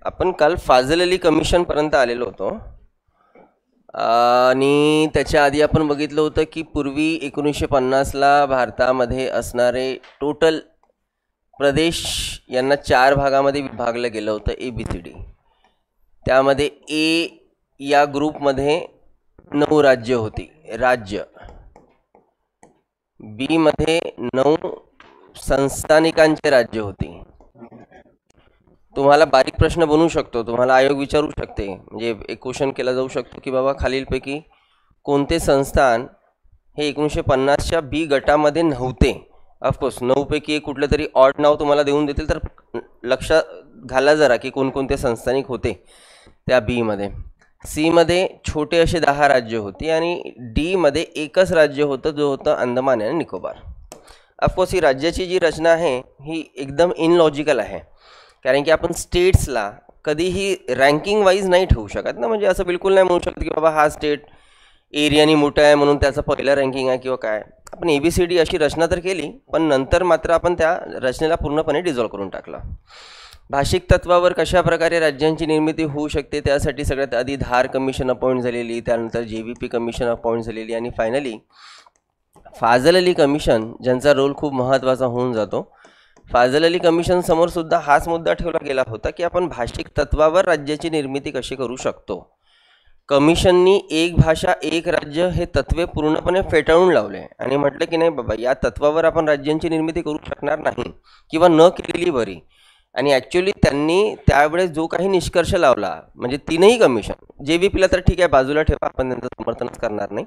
आपण काल फाजल अली कमिशन पर्यंत आलेलो होतो आणि त्याच्या आधी आपण बघितलं होतं की पूर्वी 1950ला भारतामध्ये असणारे टोटल प्रदेश यांना 4 भागामध्ये विभागलं गेलं होतं ABCD. त्यामध्ये ए या ग्रुपमध्ये 9 राज्य होती, राज्य बी मध्ये 9 संस्थानिकांचे राज्य होती. तुम्हाला बारीक प्रश्न बनवू शकतो, तुम्हाला आयोग विचारू शकते, म्हणजे एक क्वेश्चन केला जाऊ शकतो की बाबा खालीलपैकी कोणते संस्थान हे 1950च्या बी गटामध्ये नव्हते. ऑफकोर्स 9 पैकी एक कुठलं तरी ऑड नाव तुम्हाला देऊन देतील, तर लक्षात घाला जरा की कोणकोणते संस्थानिक होते त्या बी मध्ये. सी मध्ये छोटे असे 10 राज्य होती आणि डी मध्ये एकच राज्य होतं, जो होतं अंदमान आणि निकोबार. ऑफकोर्स ही राज्याची जी रचना आहे ही एकदम इनलॉजिकल आहे, कारण की आपण स्टेट्सला कधीही रँकिंग वाईज नाही ठेवू शकत ना. म्हणजे असं बिलकुल नाही म्हणू शकत की बाबा हा स्टेट एरियानी मोठा आहे म्हणून त्याचं पहिलं रँकिंग आहे किंवा काय. आपण ABCD अशी रचना तर केली, पण नंतर मात्र आपण त्या रचनेला पूर्णपणे डिझॉल्व करून टाकलं. भाषिक तत्वावर कशा प्रकारे राज्यांची निर्मिती होऊ शकते त्यासाठी सगळ्यात आधी धार कमिशन अपॉइंट झालेली, त्यानंतर JVP कमिशन अपॉइंट झालेली आणि फायनली फाजल अली कमिशन, ज्यांचा रोल खूप महत्त्वाचा होऊन जातो. फाजल अली कमिशन समोर सुद्धा हाच मुद्दा ठेवला गेला होता की आपण भाषिक तत्वावर राज्याची निर्मिती कशी करू शकतो. कमिशननी एक भाषा एक राज्य हे तत्वे पूर्णपणे फेटाळून लावले आणि म्हटलं की नाही बाबा, या तत्वावर आपण राज्यांची निर्मिती करू शकणार नाही किंवा न केलेली बरी. आणि ॲक्च्युली त्यांनी त्यावेळेस जो काही निष्कर्ष लावला, म्हणजे 3ही कमिशन, JVPला तर ठीक आहे बाजूला ठेवा, आपण त्यांचं समर्थनच करणार नाही,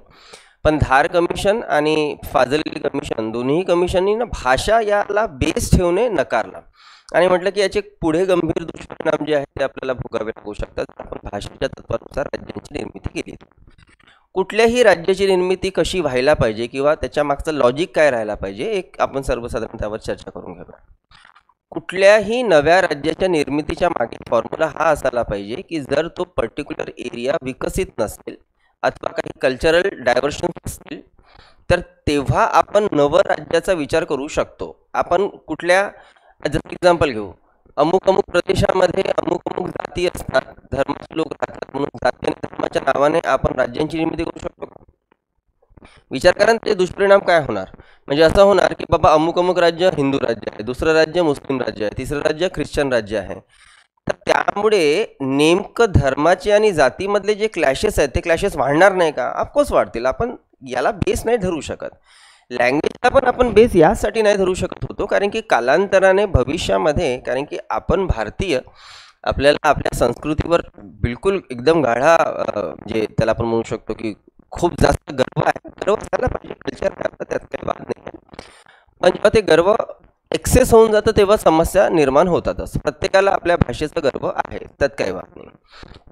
पण धार कमिशन आणि फाजल अली कमिशन दोन्ही कमिशननी ना भाषा याला बेस ठेवणे नकारला आणि म्हटलं की याचे पुढे गंभीर दुष्परिणाम जे आहेत ते आपल्याला भोगावे लागू शकतात. आपण भाषेच्या तत्वानुसार राज्यांची निर्मिती केली. कुठल्याही राज्याची निर्मिती कशी व्हायला पाहिजे किंवा त्याच्या मागचं लॉजिक काय राहायला पाहिजे, एक आपण सर्वसाधारण त्यावर चर्चा करून घेऊया. कुठल्याही नव्या राज्याच्या निर्मितीच्या मागे फॉर्म्युला हा असायला पाहिजे की जर तो पर्टिक्युलर एरिया विकसित नसेल अथवा काही कल्चरल डायव्हर्शन असतील तर तेव्हा आपण नवं राज्याचा विचार करू शकतो. आपण कुठल्या, जर एक्झाम्पल घेऊ, अमुक प्रदेशामध्ये अमुक जाती असतात, धर्माचे लोक राहतात, म्हणून जाती आणि धर्माच्या नावाने आपण राज्यांची निर्मिती करू शकतो. विचार करा ते दुष्परिणाम काय होणार. म्हणजे असं होणार की बाबा अमुक राज्य हिंदू राज्य आहे, दुसरं राज्य मुस्लिम राज्य आहे, तिसरं राज्य ख्रिश्चन राज्य आहे. तर त्यामुळे नेमकं धर्माचे आणि जातीमधले जे क्लॅशेस आहेत ते क्लॅशेस वाढणार नाही का? ऑफकोर्स वाढतील. आपण याला बेस नाही धरू शकत. लँग्वेजला पण आपण बेस यासाठी नाही धरू शकत होतो कारण की कालांतराने भविष्यामध्ये, कारण की आपण भारतीय, आपल्याला आपल्या संस्कृतीवर बिलकुल एकदम गाढा, जे त्याला आपण म्हणू शकतो की खूप जास्त गर्व आहे. गर्व झाला पाहिजे, कल्चर आहे, त्यात काही वाद नाही. पण जेव्हा ते गर्व एक्सेस होऊन जातं तेव्हा समस्या निर्माण होतातच. प्रत्येकाला आपल्या भाषेचा गर्व आहे, त्यात काही वाद नाही.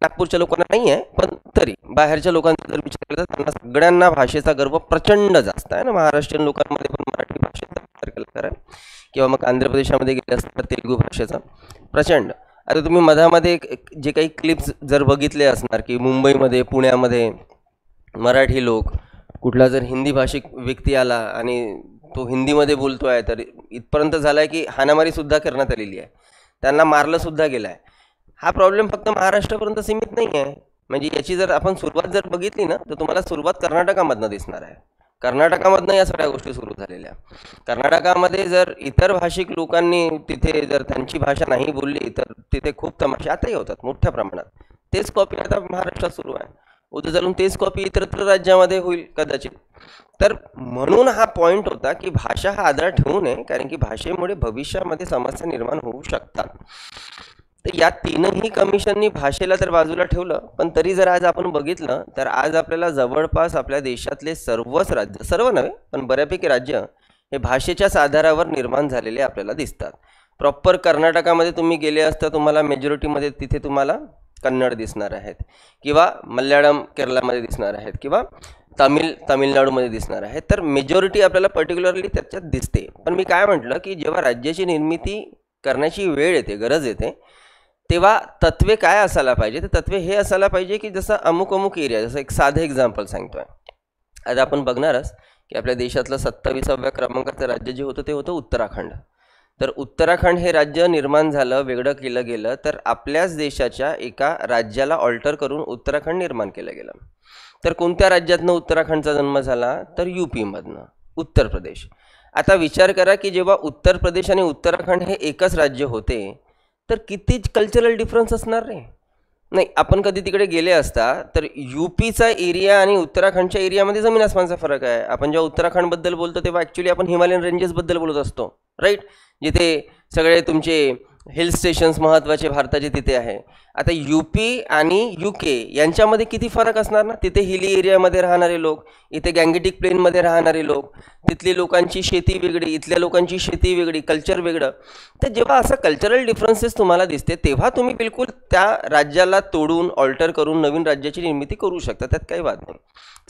नागपूरच्या लोकांना नाही आहे, पण तरी बाहेरच्या लोकांचा जर विचार केला तर त्यांना सगळ्यांना भाषेचा गर्व प्रचंड जास्त आहे ना. महाराष्ट्रीयन लोकांमध्ये पण मराठी भाषेचा विचार केला तर, किंवा मग आंध्र प्रदेशामध्ये गेले असतात तेलुगू भाषेचा प्रचंड. आता तुम्ही मधामध्ये जे काही क्लिप्स जर बघितले असणार की मुंबईमध्ये, पुण्यामध्ये मराठी लोक, कुठला जर हिंदी भाषिक व्यक्ती आला आणि तो हिंदीमध्ये बोलतो आहे तर इथपर्यंत झाला आहे की हाणामारीसुद्धा करण्यात आलेली आहे, त्यांना मारलंसुद्धा गेलं आहे. हा प्रॉब्लेम फक्त महाराष्ट्रापर्यंत सीमित नाही आहे. म्हणजे याची जर आपण सुरुवात जर बघितली ना तर तुम्हाला सुरुवात कर्नाटकामधनं दिसणार आहे. कर्नाटकामधनं या सगळ्या गोष्टी सुरू झालेल्या. कर्नाटकामध्ये जर इतर भाषिक लोकांनी तिथे जर त्यांची भाषा नाही बोलली तर तिथे खूप तमाशे आताही होतात मोठ्या प्रमाणात. तेच कॉपी आता महाराष्ट्रात सुरू आहे, उद्या चालून तेच कॉपी इतरत्र राज्यामध्ये होईल कदाचित. तर म्हणून हा पॉईंट होता की भाषा हा आदर ठेवू नये, कारण की भाषेमुळे भविष्यामध्ये समस्या निर्माण होऊ शकतात. तर या 3ही कमिशननी भाषेला तर बाजूला ठेवलं, पण तरी जर आज आपण बघितलं तर आज आपल्याला जवळपास आपल्या देशातले सर्वच राज्य, सर्व नव्हे पण बऱ्यापैकी राज्य हे भाषेच्याच आधारावर निर्माण झालेले आपल्याला दिसतात. प्रॉपर कर्नाटकामध्ये तुम्ही गेले असता तुम्हाला मेजॉरिटीमध्ये तिथे तुम्हाला कन्नड दिसणार आहेत, किंवा मल्याळम केरळामध्ये दिसणार आहेत, किंवा तामिळनाडूमध्ये दिसणार आहेत. तर मेजॉरिटी आपल्याला पर्टिक्युलरली त्याच्यात दिसते. पण मी काय म्हटलं की जेव्हा राज्याची निर्मिती करण्याची वेळ येते, गरज येते, तेव्हा तत्वे काय असायला पाहिजे. तर तत्वे हे असायला पाहिजे की जसं अमुक एरिया, जसं एक साधं एक्झाम्पल सांगतोय. आज आपण बघणारच की आपल्या देशातलं 27व्या क्रमांकाचं राज्य जे होतं ते होतं उत्तराखंड. तर उत्तराखंड हे राज्य निर्माण झालं, वेगळं केलं गेलं, तर आपल्याच देशाच्या एका राज्याला ऑल्टर करून उत्तराखंड निर्माण केलं गेलं. तर कोणत्या राज्यातनं उत्तराखंडचा जन्म झाला? तर यूपीमधनं, उत्तर प्रदेश. आता विचार करा की जेव्हा उत्तर प्रदेश आणि उत्तराखंड हे एकच राज्य होते तर किती कल्चरल डिफरन्स असणार रे. नाही, आपण कधी तिकडे गेले असता तर यूपीचा एरिया आणि उत्तराखंडच्या एरियामध्ये जमीन आसमानचा फरक आहे. आपण जेव्हा उत्तराखंडबद्दल बोलतो तेव्हा ॲक्च्युली आपण हिमालयन रेंजेसबद्दल बोलत असतो, राईट, जिथे सगळे तुमचे हिल स्टेशन्स महत्त्वाचे भारताचे तिथे आहे. आता यूपी आणि यूके यांच्यामध्ये किती फरक असणार ना. तिथे हिली एरियामध्ये राहणारे लोक, इथे गँगेटिक प्लेनमध्ये राहणारे लोक, तिथली लोकांची शेती वेगळी, इथल्या लोकांची शेती वेगळी, कल्चर वेगळं. तर जेव्हा असं कल्चरल डिफरन्सेस तुम्हाला दिसते तेव्हा तुम्ही बिलकुल त्या राज्याला तोडून ऑल्टर करून नवीन राज्याची निर्मिती करू शकता, त्यात काही वाद नाही.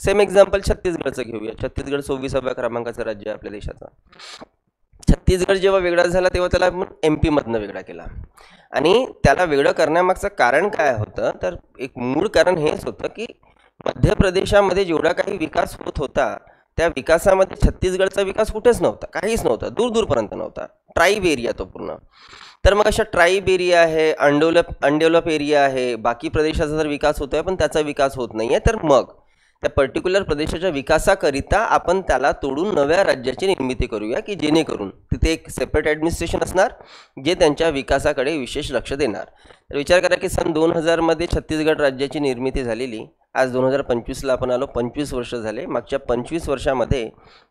सेम एक्झाम्पल छत्तीसगडचं घेऊया. छत्तीसगड 26व्या क्रमांकाचं राज्य आहे आपल्या देशाचं. छत्तीसगड जेव्हा वेगळा झाला तेव्हा त्याला आपण MP मधनं वेगळा केला. आणि त्याला वेगळं करण्यामागचं कारण काय होतं? तर एक मूळ कारण हेच होतं की मध्य प्रदेशामध्ये जेवढा काही विकास होत होता त्या विकासामध्ये छत्तीसगडचा विकास कुठेच नव्हता, काहीच नव्हता, दूरपर्यंत नव्हता. ट्राईब एरिया तो पूर्ण. तर मग अशा ट्राईब एरिया आहे, अनडेव्हलप एरिया आहे, बाकी प्रदेशाचा जर विकास होतोय पण त्याचा विकास होत नाहीये, तर मग त्या पर्टिक्युलर प्रदेशाच्या विकासाकरिता आपण त्याला तोडून नव्या राज्याची निर्मिती करूया की जेणेकरून तिथे एक सेपरेट ॲडमिनिस्ट्रेशन असणार जे त्यांच्या विकासाकडे विशेष लक्ष देणार. तर विचार करा की सन 2000मध्ये छत्तीसगड राज्याची निर्मिती झालेली. आज 2025ला आपण आलो, 25 वर्ष झाले. मागच्या 25 वर्षामध्ये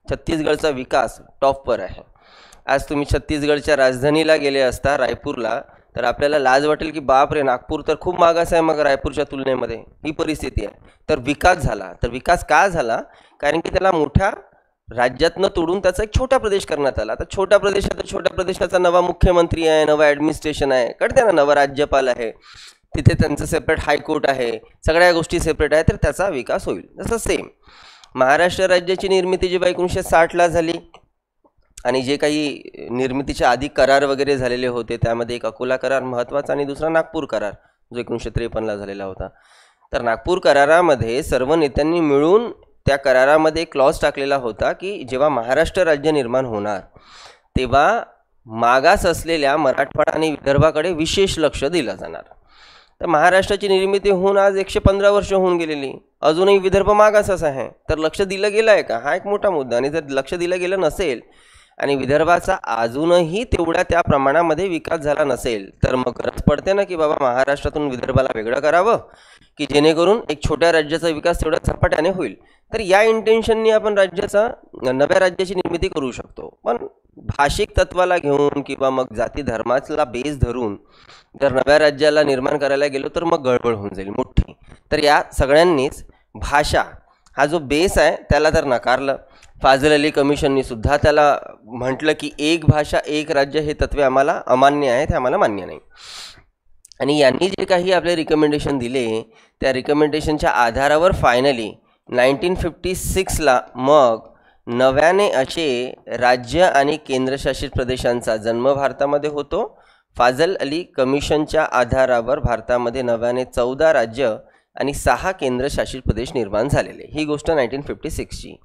छत्तीसगडचा विकास टॉपवर आहे. आज तुम्ही छत्तीसगडच्या राजधानीला गेले असता, रायपूरला, तर आपल्याला लाज वाटेल की बाप रे, नागपूर तर खूप मागास आहे मग रायपूरच्या तुलनेमध्ये. ही परिस्थिती आहे. तर विकास झाला. तर विकास का झाला? कारण की त्याला मोठ्या राज्यातनं तोडून त्याचा एक छोटा प्रदेश करण्यात आला. आता छोट्या प्रदेशाचा नवा मुख्यमंत्री आहे, नवा ॲडमिनिस्ट्रेशन आहे, कळते ना, नवा राज्यपाल आहे, तिथे त्यांचं सेपरेट हायकोर्ट आहे, सगळ्या गोष्टी सेपरेट आहे, तर त्याचा विकास होईल. तसं सेम महाराष्ट्र राज्याची निर्मिती जेव्हा 1960ला झाली आणि जे काही निर्मितीच्या आधी करार वगैरे झालेले होते त्यामध्ये एक अकोला करार महत्त्वाचा आणि दुसरा नागपूर करार जो 1953ला झालेला होता. तर नागपूर करारामध्ये सर्व नेत्यांनी मिळून त्या करारामध्ये एक क्लॉज टाकलेला होता की जेव्हा महाराष्ट्र राज्य निर्माण होणार तेव्हा मागास असलेल्या मराठवाडा आणि विदर्भाकडे विशेष लक्ष दिलं जाणार. तर महाराष्ट्राची निर्मिती होऊन आज 115 वर्ष होऊन गेलेली, अजूनही विदर्भ मागासच आहे. तर लक्ष दिलं गेलं आहे का? हा एक मोठा मुद्दा. आणि जर लक्ष दिलं गेलं नसेल आणि विदर्भाचा अजूनही तेवढ्या त्या प्रमाणामध्ये विकास झाला नसेल तर मग गरज पडते ना की बाबा महाराष्ट्रातून विदर्भाला वेगळं करावं की जेणेकरून एक छोट्या राज्याचा विकास तेवढा झपाट्याने होईल. तर या इंटेन्शननी आपण नव्या राज्याची निर्मिती करू शकतो. पण भाषिक तत्वाला घेऊन किंवा मग जाती धर्माला बेस धरून जर नव्या राज्याला निर्माण करायला गेलो तर मग गडबड होऊन जाईल मोठी. तर या सगळ्यांनीच भाषा हा जो बेस आहे त्याला तर नकारलं. फाझल अली कमिशननी सुद्धा त्याला म्हटलं की एक भाषा एक राज्य हे तत्वे आम्हाला अमान्य आहेत, हे आम्हाला मान्य नाही. आणि यांनी जे काही आपले रिकमेंडेशन दिले त्या रिकमेंडेशनच्या आधारावर फायनली 1956ला मग नव्याने असे राज्य आणि केंद्रशासित प्रदेशांचा जन्म भारतामध्ये होतो. फाझल अली कमिशनच्या आधारावर भारतामध्ये नव्याने 14 राज्य आणि 6 केंद्रशासित प्रदेश निर्माण झालेले. ही गोष्ट 1956ची.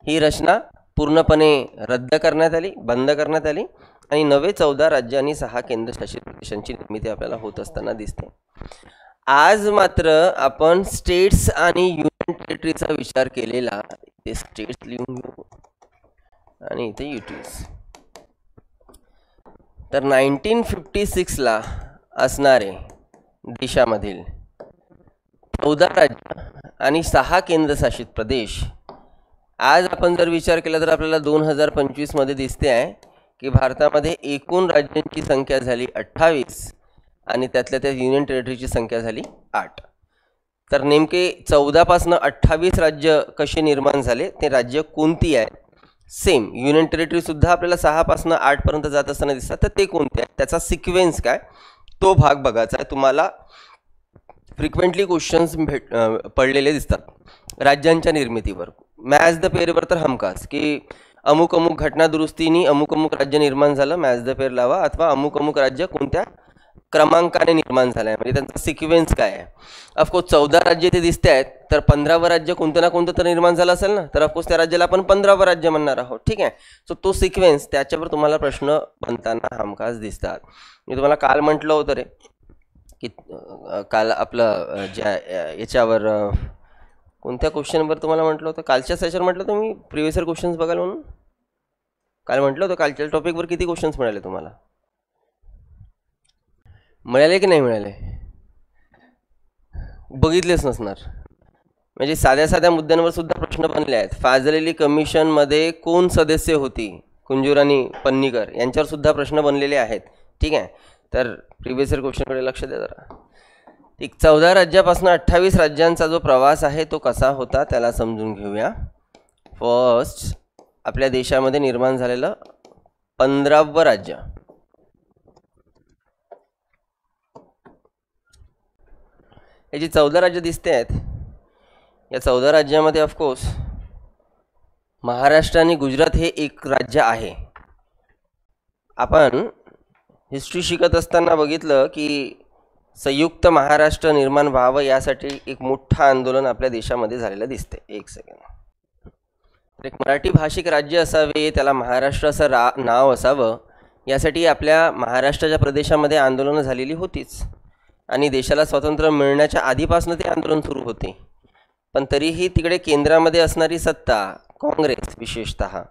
ही रचना पूर्णपणे रद्द करण्यात आली, बंद करण्यात आली आणि नवे 14 राज्य आणि 6 केंद्रशासित प्रदेशांची निर्मिती आपल्याला होत असताना दिसते. आज मात्र आपण स्टेट्स आणि युनियन टेरिटरीचा विचार केलेला. ते स्टेट्स लिहून घेऊ आणि इथे युटीज. तर 1956ला असणारे देशामधील 14 राज्य आणि 6 केंद्रशासित प्रदेश आज आपण जर विचार केला तर आपल्याला 2025मध्ये दिसते आहे की भारतामध्ये एकूण राज्यांची संख्या झाली 28 आणि त्यातल्या त्या युनियन टेरिटरीची संख्या झाली 8. तर नेमके 14 पासून 28 राज्य कसे निर्माण झाले, ते राज्य कोणती आहेत, सेम युनियन टेरिटरी सुद्धा आपल्याला 6 पासून 8 पर्यंत जात असताना दिसतात. तर ते कोणते आहेत, त्याचा सिक्वेन्स काय, तो भाग बघायचा आहे. तुम्हाला फ्रिक्वेंटली क्वेश्चन्स पडलेले दिसतात राज्यांच्या निर्मितीवर. मॅच द पेरवर तर हमखास की अमुक अमुक घटना दुरुस्तीनी अमुक अमुक राज्य निर्माण झालं, मॅच द पेर लावा, अथवा अमुक अमुक राज्य कोणत्या क्रमांकाने निर्माण झालं आहे, म्हणजे त्यांचा सिक्वेन्स काय आहे. ऑफकोर्स 14 राज्य ते दिसते आहेत. तर 15वं राज्य कोणतं ना कोणतं तर निर्माण झालं असेल ना, तर ऑफकोर्स त्या राज्याला आपण 15वं राज्य म्हणणार आहोत. ठीक आहे. सो तो सिक्वेन्स त्याच्यावर तुम्हाला प्रश्न बनताना हमखास दिसतात. मी तुम्हाला काल म्हटलं होतं रे की काल आपलं ज्या याच्यावर कोणत्या क्वेश्चनवर तुम्हाला म्हटलं होतं, कालच्या सेशनवर म्हटलं होतं मी प्रिव्हियस इयर क्वेश्चन्स बघाल म्हणून. काल म्हटलं होतं कालच्या टॉपिकवर किती क्वेश्चन्स मिळाले तुम्हाला, मिळाले की नाही मिळाले, बघितलेच नसणार. म्हणजे साध्या साध्या मुद्द्यांवर सुद्धा प्रश्न बनले आहेत. फाजल अली कमिशनमध्ये कोण सदस्य होती, कुंजूर आणि पन्नीकर यांच्यावर सुद्धा प्रश्न बनलेले आहेत. ठीक आहे. तर प्रिव्हियस इयर क्वेश्चनकडे लक्ष द्या जरा. एक 14 राज्यापासून 28 राज्यांचा जो प्रवास आहे तो कसा होता त्याला समजून घेऊया. फर्स्ट, आपल्या देशामध्ये निर्माण झालेलं 15वं राज्य. हे जी 14 राज्य दिसते आहेत, या 14 राज्यामध्ये ऑफकोर्स महाराष्ट्र आणि गुजरात हे एक राज्य आहे. आपण हिस्ट्री शिकत असताना बघितलं की संयुक्त महाराष्ट्र निर्माण व्हावं यासाठी एक मोठं आंदोलन आपल्या देशामध्ये झालेलं दिसते. एक सेकंड. एक मराठी भाषिक राज्य असावे, त्याला महाराष्ट्र असं नाव असावं, यासाठी आपल्या महाराष्ट्राच्या प्रदेशामध्ये आंदोलनं झालेली होतीच आणि देशाला स्वातंत्र्य मिळण्याच्या आधीपासून ते आंदोलन सुरू होते. पण तरीही तिकडे केंद्रामध्ये असणारी सत्ता काँग्रेस विशेषतः,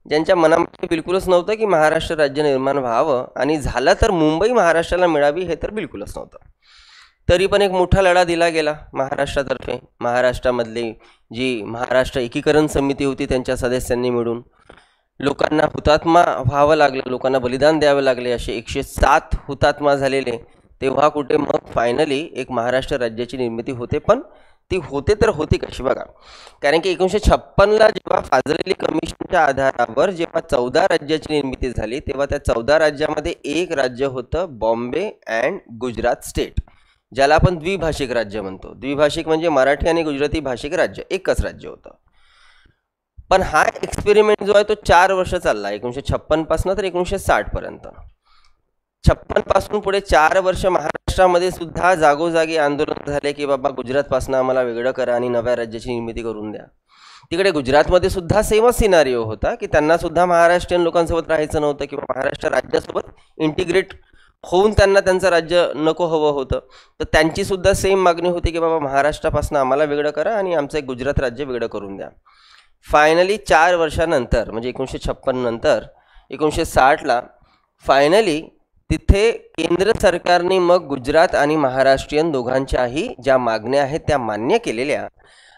ज्यांच्या मनामध्ये बिलकुलच नव्हतं की महाराष्ट्र राज्य निर्माण व्हावं आणि झालं तर मुंबई महाराष्ट्राला मिळावी, हे तर बिलकुलच नव्हतं. तरी पण एक मोठा लढा दिला गेला महाराष्ट्रातर्फे. महाराष्ट्रामधली जी महाराष्ट्र एकीकरण समिती होती त्यांच्या सदस्यांनी मिळून लोकांना हुतात्मा व्हावं लागलं, लोकांना बलिदान द्यावं लागले. असे 107 हुतात्मा झालेले. तेव्हा कुठे मग फायनली एक महाराष्ट्र राज्याची निर्मिती होते. पण ती होते तर होती कशी बघा. कारण की 1956ला जेव्हा फाजल अली कमिशनच्या आधारावर जेव्हा 14 राज्याची निर्मिती झाली, तेव्हा त्या 14 राज्यामध्ये एक राज्य होतं बॉम्बे अँड गुजरात स्टेट, ज्याला आपण द्विभाषिक राज्य म्हणतो. द्विभाषिक म्हणजे मराठी आणि गुजराती भाषिक राज्य एकच राज्य होतं. पण हा एक्सपेरिमेंट जो आहे तो 4 वर्ष चालला, 1956 पासून तर 1960 पर्यंत. 56 पासून पुढे 4 वर्ष महाराष्ट्रामध्ये सुद्धा जागोजागी आंदोलन झाले की बाबा गुजरातपासून आम्हाला वेगळं करा आणि नव्या राज्याची निर्मिती करून द्या. तिकडे गुजरातमध्ये सुद्धा सेमच सिनारिओ होता की त्यांना सुद्धा महाराष्ट्रीयन लोकांसोबत राहायचं नव्हतं किंवा महाराष्ट्र राज्यासोबत इंटिग्रेट होऊन त्यांना त्यांचं राज्य नको हवं होतं. तर त्यांची सुद्धा सेम मागणी होती की बाबा महाराष्ट्रापासून आम्हाला वेगळं करा आणि आमचं एक गुजरात राज्य वेगळं करून द्या. फायनली 4 वर्षानंतर म्हणजे 1956 नंतर 1960ला फायनली तिथे केंद्र सरकारने मग गुजरात आणि महाराष्ट्रीयन दोघांच्याही ज्या मागण्या आहेत त्या मान्य केलेल्या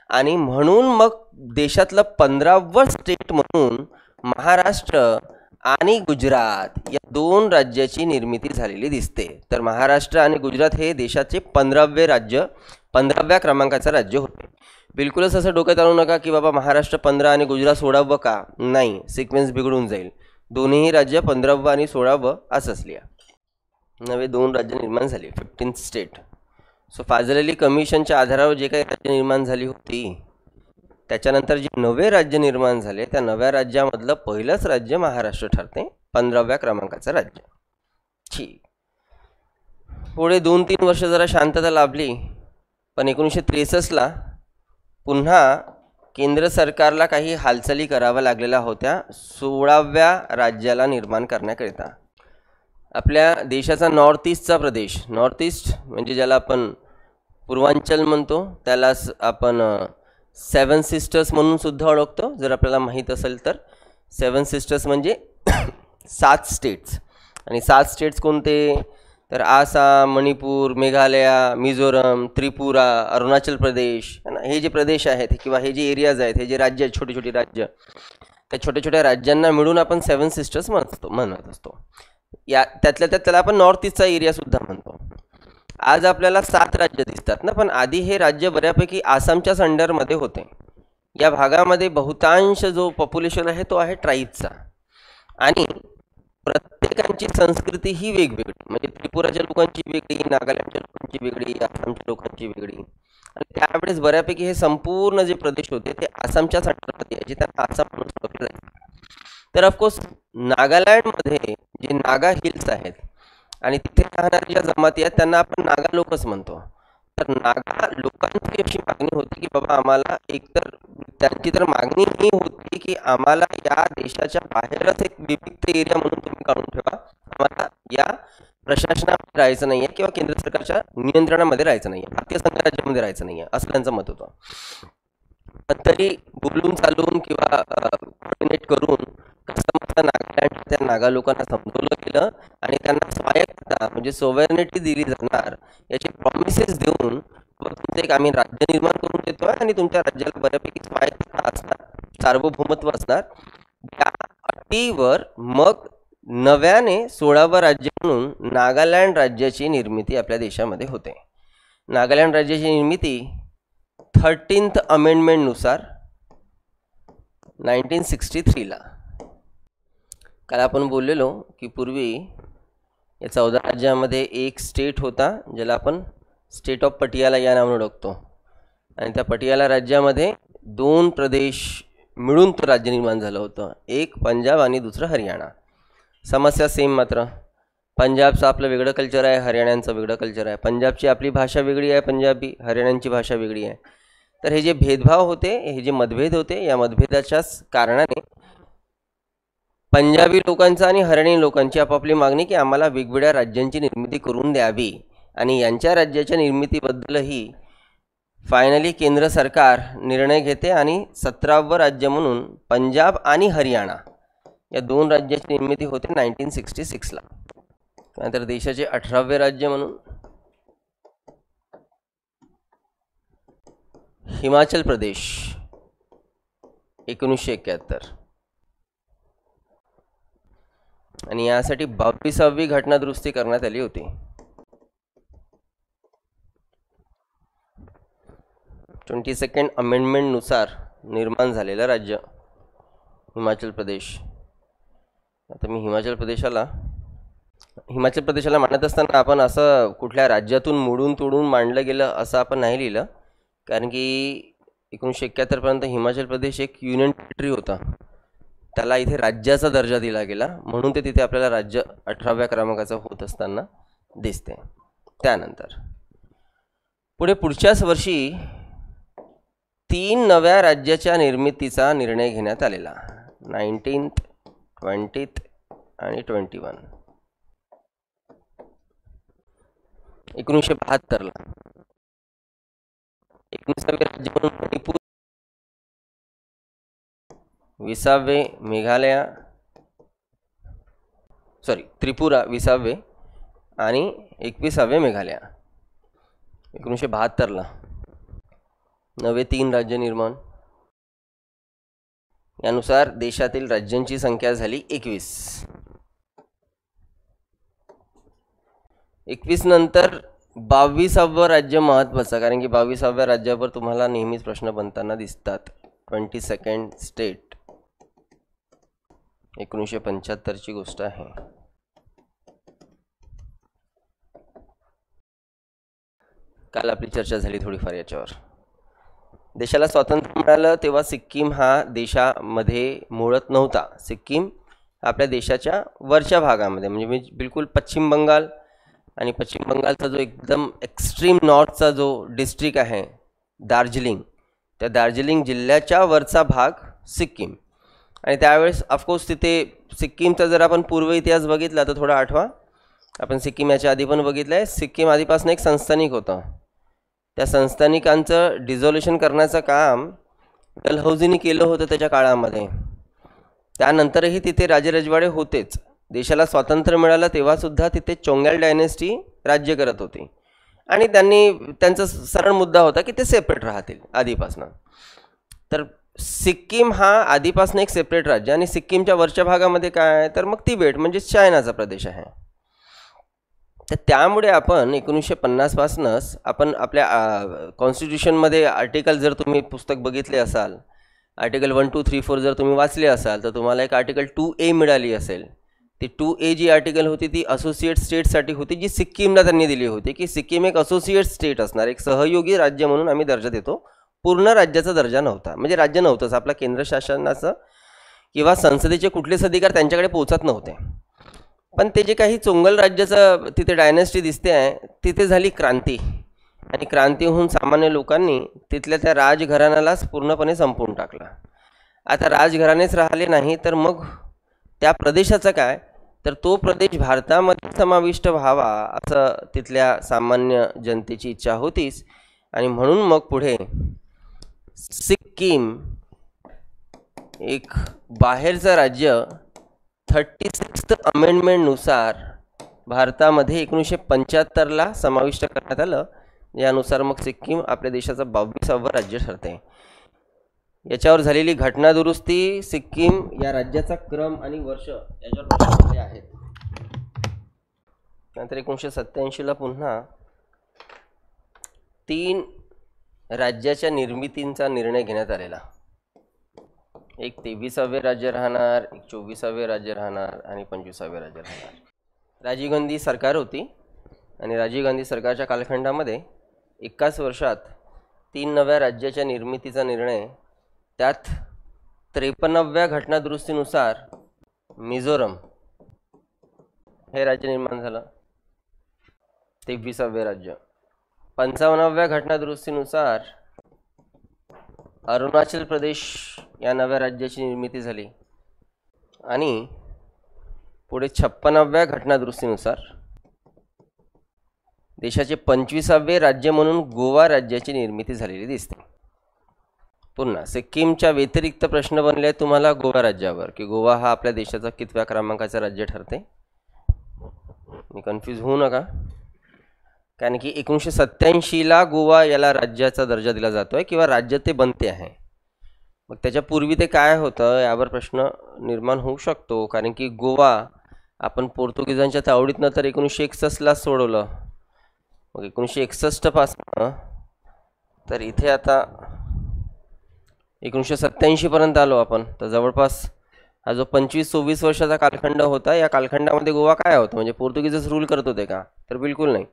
आणि म्हणून मग देशातलं 15वं स्टेट म्हणून महाराष्ट्र आणि गुजरात या 2 राज्याची निर्मिती झालेली दिसते. तर महाराष्ट्र आणि गुजरात हे देशाचे 15वे राज्य, 15व्या क्रमांकाचं राज्य होते. बिलकुलच असं डोक्यात आणू नका की बाबा महाराष्ट्र 15 आणि गुजरात 16वं का, नाही, सिक्वेन्स बिघडून जाईल. दोन्ही राज्य 15वं आणि 16वं असंच लिहा. नवे 2 राज्य निर्माण झाली, 15 स्टेट. सो फाजल अली कमिशनच्या आधारावर जे काही राज्य निर्माण झाली होती त्याच्यानंतर जे नवे राज्य निर्माण झाले त्या नव्या राज्यामधलं पहिलंच राज्य महाराष्ट्र ठरते, 15व्या क्रमांकाचं राज्य. ठीक. पुढे 2-3 वर्ष जरा शांतता लाभली, पण 1963ला पुन्हा केंद्र सरकारला काही हालचाली कराव्या लागलेल्या होत्या 16व्या राज्याला निर्माण करण्याकरिता. आपल्या देशाचा नॉर्थ ईस्टचा प्रदेश, नॉर्थ ईस्ट म्हणजे ज्याला आपण पूर्वांचल म्हणतो, त्यालाच आपण 7 सिस्टर्स म्हणून सुद्धा ओळखतो. जर आपल्याला माहीत असेल तर 7 सिस्टर्स म्हणजे 7 स्टेट्स. आणि 7 स्टेट्स कोणते तर आसाम, मणिपूर, मेघालय, मिझोरम, त्रिपुरा, अरुणाचल प्रदेश, हे जे प्रदेश आहेत किंवा हे जे एरियाज आहेत, हे जे राज्य आहेत, छोटे छोटे राज्य, त्या छोट्या छोट्या राज्यांना मिळून आपण 7 सिस्टर्स म्हणत असतो. या त्यातल्या त्यात त्याला आपण नॉर्थ ईस्टचा एरिया सुद्धा म्हणतो. आज आपल्याला 7 राज्य दिसतात ना, पण आधी हे राज्य बऱ्यापैकी आसामच्याच अंडरमध्ये होते. या भागामध्ये बहुतांश जो पॉप्युलेशन आहे तो आहे ट्राईबचा आणि प्रत्येकांची संस्कृती ही वेगवेगळी. म्हणजे त्रिपुराच्या लोकांची वेगळी, नागालँडच्या लोकांची वेगळी, आसामच्या लोकांची वेगळी. आणि त्यावेळेस बऱ्यापैकी हे संपूर्ण जे प्रदेश होते ते आसामच्याच अंडरमध्ये यायचे, त्यांना आसाम म्हणून ओळखले जायचे. तर ऑफकोर्स नागालँडमध्ये जे नागा हिल्स आहेत आणि तिथे राहणाऱ्या ज्या जमाती आहेत त्यांना आपण नागा लोकच म्हणतो. तर नागा लोकांची अशी मागणी होती की बाबा आम्हाला एकतर त्यांची तर मागणी ही होती की आम्हाला या देशाच्या बाहेरच एक विविध एरिया म्हणून तुम्ही काढून ठेवा, आम्हाला या प्रशासनामध्ये राहायचं नाहीये किंवा केंद्र सरकारच्या नियंत्रणामध्ये राहायचं नाहीये, भारतीय संघराज्यामध्ये राहायचं नाहीये, असं त्यांचं मत होतं. पण तरी बोलून चालून किंवा कोऑर्डिनेट करून कसं मस्त नागालँड त्या नागा लोकांना समजवलं गेलं आणि त्यांना स्वायत्तता म्हणजे सोव्हर्निटी दिली जाणार याचे प्रॉमिसेस देऊन तुमचं एक आम्ही राज्य निर्माण करून देतोय आणि तुमच्या राज्याला बऱ्यापैकी स्वायत्तता असणार, सार्वभौमत्व असणार, या अटीवर मग नव्याने 16वं राज्य म्हणून नागालँड राज्याची निर्मिती आपल्या देशामध्ये होते. नागालँड राज्याची निर्मिती 13th अमेंडमेंटनुसार 1963ला. काल आपण बोललेलो की पूर्वी या 14 राज्यामध्ये एक स्टेट होता ज्याला आपण स्टेट ऑफ पटियाला या नावाने ओळखतो, आणि त्या पटियाला राज्यामध्ये 2 प्रदेश मिळून तो राज्य निर्माण झालं होतं, एक पंजाब आणि दुसरं हरियाणा. समस्या सेम मात्र पंजाबचं आपलं वेगळं कल्चर आहे, हरियाणाचं वेगळं कल्चर आहे. पंजाबची आपली भाषा वेगळी आहे पंजाबी, हरियाणाची भाषा वेगळी आहे. तर हे जे भेदभाव होते, हे जे मतभेद होते, या मतभेदाच्याच कारणाने पंजाबी लोकांचा आणि हरियाणी लोकांची आपापली मागणी की आम्हाला वेगवेगळ्या राज्यांची निर्मिती करून द्यावी, आणि यांच्या राज्याच्या निर्मितीबद्दलही फायनली केंद्र सरकार निर्णय घेते आणि 17वं राज्य म्हणून पंजाब आणि हरियाणा या 2 राज्याची निर्मिती होते 1966ला. त्यानंतर देशाचे 18वे राज्य म्हणून हिमाचल प्रदेश 1971, आणि यासाठी 22वी घटना दुरुस्ती करण्यात आली होती. 22nd अमेंडमेंटनुसार निर्माण झालेलं राज्य हिमाचल प्रदेश. आता मी हिमाचल प्रदेशाला मांडत असताना आपण असं कुठल्या राज्यातून मोडून तोडून मांडलं गेलं असं आपण नाही लिहिलं, कारण की 1971 पर्यंत हिमाचल प्रदेश एक युनियन टेरिटरी होता, त्याला इथे राज्याचा दर्जा दिला गेला, म्हणून ते तिथे आपल्याला राज्य 18व्या क्रमांकाचं होत असताना दिसते. त्यानंतर पुढच्याच वर्षी 3 नव्या राज्याच्या निर्मितीचा निर्णय घेण्यात आलेला, 19th, 20th आणि 21. 1972ला 19वे राज्य म्हणून मणिपूर, 20वे त्रिपुरा 20वे आणि 21वे मेघालय. 1972ला नवे 3 राज्य निर्माण. यानुसार देशातील राज्यांची संख्या झाली 21. 21 नंतर 22वं राज्य महत्त्वाचं, कारण की 22व्या राज्यावर तुम्हाला नेहमीच प्रश्न बनताना दिसतात. 22nd स्टेट 1975ची गोष्ट आहे. काल आपली चर्चा झाली थोडीफार याच्यावर. देशाला स्वातंत्र्य मिळालं तेव्हा सिक्कीम हा देशामध्ये मोडत नव्हता. सिक्कीम आपल्या देशाच्या वरच्या भागामध्ये म्हणजे बिलकुल पश्चिम बंगाल आणि पश्चिम बंगालचा जो एकदम एक्स्ट्रीम नॉर्थचा जो डिस्ट्रिक्ट आहे दार्जिलिंग, त्या दार्जिलिंग जिल्ह्याच्या वरचा भाग सिक्कीम. आणि त्यावेळेस ऑफकोर्स तिथे सिक्कीमचा जर आपण पूर्व इतिहास बघितला तर थोडा आठवा, आपण सिक्कीम याच्या आधी पण बघितलं आहे. सिक्कीम आधीपासून एक संस्थानिक होतं, त्या संस्थानिकांचं डिझोल्युशन करण्याचं काम डलहौसीने केलं होतं त्याच्या काळामध्ये. त्यानंतरही तिथे राजरजवाडे होतेच. देशाला स्वातंत्र्य मिळालं तेव्हासुद्धा तिथे चोंगॅल डायनेस्टी राज्य करत होती, आणि त्यांचा सरळ मुद्दा होता की ते सेपरेट राहतील आधीपासून. तर सिक्कीम हा आधीपासून एक सेपरेट राज्य, आणि सिक्कीमच्या वरच्या भागामध्ये काय आहे तर मग तिबेट म्हणजे चायनाचा प्रदेश आहे. तर त्यामुळे आपण 1950 पासूनच आपण आपल्या कॉन्स्टिट्यूशनमध्ये आर्टिकल जर तुम्ही पुस्तक बघितले असाल, आर्टिकल 1, 2, 3, 4 जर तुम्ही वाचले असाल तर तुम्हाला एक आर्टिकल 2A मिळाली असेल. ती 2A जी आर्टिकल होती ती असोसिएट स्टेटसाठी होती, जी सिक्कीमला त्यांनी दिली होती की सिक्कीम एक असोसिएट स्टेट असणार, एक सहयोगी राज्य म्हणून आम्ही दर्जा देतो. पूर्ण राज्याचा दर्जा नव्हता, म्हणजे राज्य नव्हतंच. आपला केंद्र शासनाचं किंवा संसदेचे कुठलेच अधिकार त्यांच्याकडे पोहोचत नव्हते. पण ते जे काही चोंगल राज्याचं तिथे डायनेस्टी दिसते आहे, तिथे झाली क्रांती आणि क्रांती होऊन सामान्य लोकांनी तिथल्या त्या राजघराण्यालाच पूर्णपणे संपवून टाकला. आता राजघराणेच राहिले नाही तर मग त्या प्रदेशाचं काय, तर तो प्रदेश भारतामध्ये समाविष्ट व्हावा असं तिथल्या सामान्य जनतेची इच्छा होतीच. आणि म्हणून मग पुढे सिक्कीम एक बाहेरचं राज्य 36th अमेंडमेंटनुसार भारतामध्ये 1975ला समाविष्ट करण्यात आलं. यानुसार मग सिक्कीम आपल्या देशाचं 22वं राज्य ठरते. याच्यावर झालेली घटना दुरुस्ती सिक्कीम या राज्याचा क्रम आणि वर्ष याच्यावर आहेत. नंतर 1987ला पुन्हा 3 राज्याच्या निर्मितींचा निर्णय घेण्यात आलेला. एक 23वे राज्य राहणार, एक 24वे राज्य राहणार आणि 25वे राज्य राहणार. राजीव गांधी सरकार होती आणि राजीव गांधी सरकारच्या कालखंडामध्ये 1 वर्षात 3 नव्या राज्याच्या निर्मितीचा निर्णय, त्यात 53व्या घटनादुरुस्तीनुसार मिझोरम हे राज्य निर्माण झालं, 23वे राज्य. 55व्या घटनादुरुस्तीनुसार अरुणाचल प्रदेश या नव्या राज्याची निर्मिती झाली. आणि पुढे 56व्या घटनादुरुस्तीनुसार देशाचे 25वे राज्य म्हणून गोवा राज्याची निर्मिती झालेली दिसते. पुन्हा सिक्कीमच्या व्यतिरिक्त प्रश्न बनले तुम्हाला गोवा राज्यावर, की गोवा हा आपल्या देशाचा कितव्या क्रमांकाचा राज्य ठरते. मी कन्फ्यूज होऊ नका, कारण की 1987ला गोवा याला राज्याचा दर्जा दिला जातो आहे किंवा राज्य ते बनते आहे. मग त्याच्यापूर्वी ते काय होतं यावर प्रश्न निर्माण होऊ शकतो, कारण की गोवा आपण पोर्तुगीजांच्या तावडीतनं तर 1961ला सोडवलं. मग 1961पासून तर इथे आता 1987पर्यंत आलो आपण. तर जवळपास हा जो 25-26 वर्षाचा कालखंड होता, या कालखंडामध्ये गोवा काय होतं, म्हणजे पोर्तुगीजच रूल करत होते का, तर बिलकुल नाही.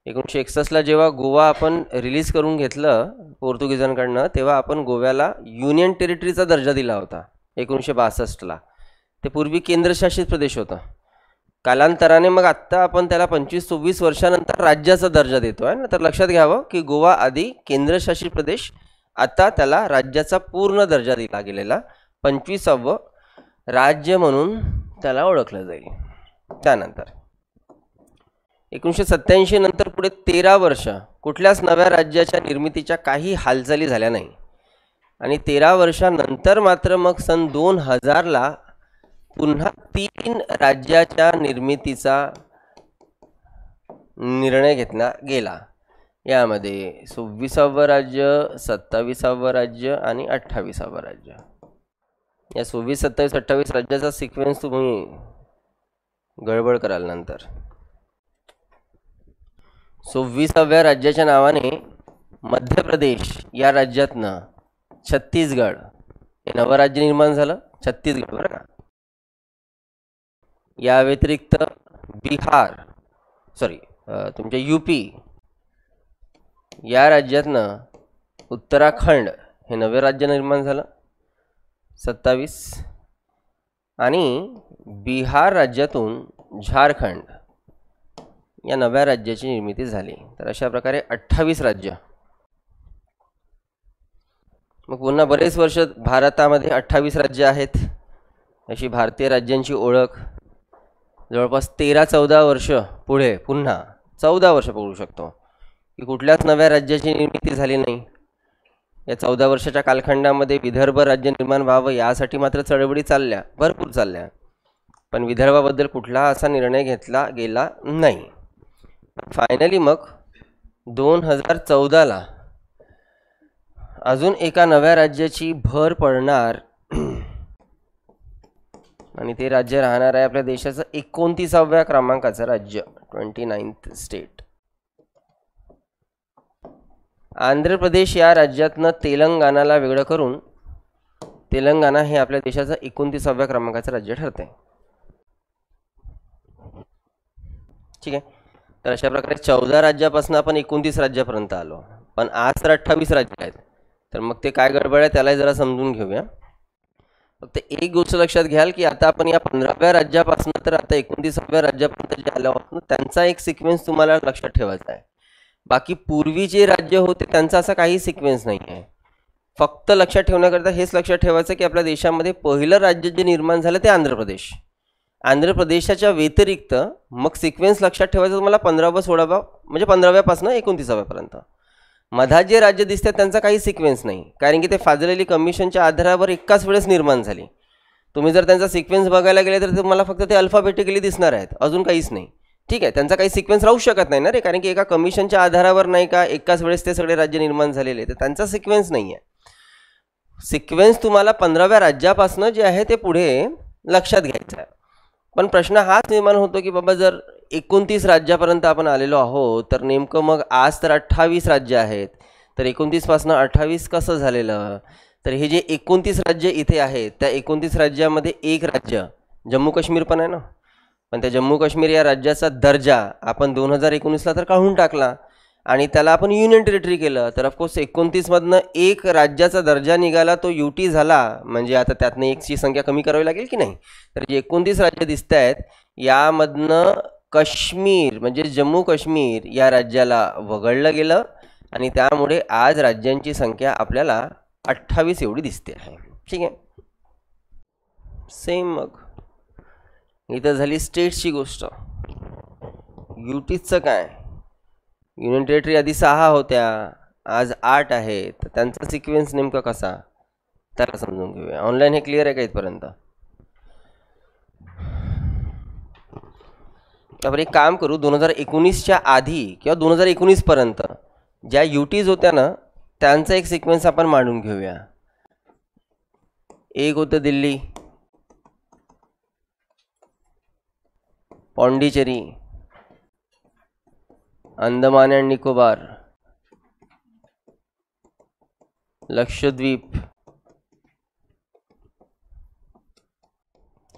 1961ला जेव्हा गोवा आपण रिलीज करून घेतलं पोर्तुगीजांकडनं, तेव्हा आपण गोव्याला युनियन टेरिटरीचा दर्जा दिला होता 1962ला. ते पूर्वी केंद्रशासित प्रदेश होता. कालांतराने मग आत्ता आपण त्याला 25-26 वर्षानंतर राज्याचा दर्जा देतो आहे ना. तर लक्षात घ्यावं की गोवा आधी केंद्रशासित प्रदेश, आता त्याला राज्याचा पूर्ण दर्जा दिला गेलेला, 25वं राज्य म्हणून त्याला ओळखलं जाईल. त्यानंतर 1987 नंतर पुढे 13 वर्ष कुठल्याच नव्या राज्याच्या निर्मितीच्या काही हालचाली झाल्या नाही. आणि 13 वर्षानंतर मात्र मग सन 2000ला पुन्हा 3 राज्याच्या निर्मितीचा निर्णय घेतला गेला. यामध्ये 26वं राज्य, 27वं राज्य आणि 28वं राज्य. या 26, 27, 28 राज्याचा सिक्वेन्स तुम्ही गडबड कराल नंतर. 26व्या राज्याच्या नावाने मध्य प्रदेश या राज्यातनं छत्तीसगड हे नवं राज्य निर्माण झालं. छत्तीसगड बरं का. या व्यतिरिक्त बिहार तुमच्या यूपी या राज्यातनं उत्तराखंड हे नवे राज्य निर्माण झालं 27. आणि बिहार राज्यातून झारखंड या नव्या राज्याची निर्मिती झाली. तर अशा प्रकारे 28 राज्य. मग पुन्हा बरेच वर्ष भारतामध्ये 28 राज्य आहेत. अशी भारतीय राज्यांची ओळख जवळपास 13-14 वर्ष पुढे पुन्हा 14 वर्ष पकडू शकतो की कुठल्याच नव्या राज्याची निर्मिती झाली नाही. या 14 वर्षाच्या कालखंडामध्ये विदर्भ राज्य निर्माण व्हावं यासाठी मात्र चळवळी चालल्या, भरपूर चालल्या, पण विदर्भाबद्दल कुठला असा निर्णय घेतला गेला नाही. फायनली मग 2014ला अजून एका नव्या राज्याची भर पडणार आणि ते राज्य राहणार आहे आपल्या देशाचं 29व्या क्रमांकाचं राज्य, 29th स्टेट. आंध्र प्रदेश या राज्यातनं तेलंगणाला वेगळं करून तेलंगणा हे आपल्या देशाचं 29व्या क्रमांकाचं राज्य ठरते. ठीक आहे. तर अशा प्रकारे 14 राज्यापासून आपण 29 राज्यापर्यंत आलो, पण आज तर 28 राज्य आहेत. तर मग ते काय गडबड आहे त्यालाही जरा समजून घेऊया. फक्त एक गोष्ट लक्षात घ्याल की आता आपण या 15व्या राज्यापासून तर आता 29व्या राज्यापर्यंत जे आलो आहोत त्यांचा एक सिक्वेन्स तुम्हाला लक्षात ठेवायचा आहे. बाकी पूर्वी जे राज्य होते त्यांचा असा काही सिक्वेन्स नाही आहे. फक्त लक्षात ठेवण्याकरता हेच लक्षात ठेवायचं की आपल्या देशामध्ये पहिलं राज्य जे निर्माण झालं ते आंध्र प्रदेश. आंध्र प्रदेशाच्या व्यतिरिक्त मग सिक्वेन्स लक्षात ठेवायचं तुम्हाला 15वा 16वा म्हणजे 15व्यापासून 29व्यापर्यंत. मधात जे राज्य दिसतात त्यांचा काही सिक्वेन्स नाही, कारण की ते फाजल अली कमिशनच्या आधारावर एकाच वेळेस निर्माण झाली. तुम्ही जर त्यांचा सिक्वेन्स बघायला गेले तर तुम्हाला फक्त ते अल्फाबेटिकली दिसणार आहेत, अजून काहीच नाही. ठीक आहे, त्यांचा काही सिक्वेन्स राहू शकत नाही ना रे, कारण की एका कमिशनच्या आधारावर नाही का एकाच वेळेस ते सगळे राज्य निर्माण झालेले, तर त्यांचा सिक्वेन्स नाही आहे. सिक्वेन्स तुम्हाला 15व्या राज्यापासून जे आहे ते पुढे लक्षात घ्यायचं आहे. पण प्रश्न हाच निर्माण होतो की बाबा जर 29 राज्यापर्यंत आपण आलेलो आहोत तर नेमकं मग आज तर 28 राज्य आहेत, तर 29 पासून 28 कसं झालेलं? तर हे जे 29 राज्य इथे आहेत त्या 29 राज्यामध्ये एक राज्य जम्मू काश्मीर पण आहे ना, पण त्या जम्मू काश्मीर या राज्याचा दर्जा आपण 2019ला तर काढून टाकला आणि त्याला आपण युनियन टेरिटरी केलं. तर ऑफकोर्स 29मधनं एक राज्याचा दर्जा निघाला, तो UT झाला, म्हणजे आता त्यातनं एकची संख्या कमी करावी लागेल की नाही. तर जे 29 राज्य दिसत आहेत यामधनं काश्मीर म्हणजे जम्मू काश्मीर या राज्याला वगळलं गेलं आणि त्यामुळे आज राज्यांची संख्या आपल्याला 28 एवढी दिसते आहे. ठीक आहे, सेम मग इथं झाली स्टेट्सची गोष्ट. UTचं काय, युनियन टेरिटरी आधी 6 होत्या, आज 8 आहेत, तर त्यांचा सिक्वेन्स नेमका कसा त्याला समजून घेऊया. ऑनलाईन हे क्लिअर आहे का इथपर्यंत? त्यावर एक काम करू, 2019च्या आधी किंवा 2019पर्यंत ज्या UTs होत्या ना त्यांचा एक सिक्वेन्स आपण मांडून घेऊया. एक होतं दिल्ली, पॉंडिचेरी, अंदमान अँड निकोबार, लक्षद्वीप,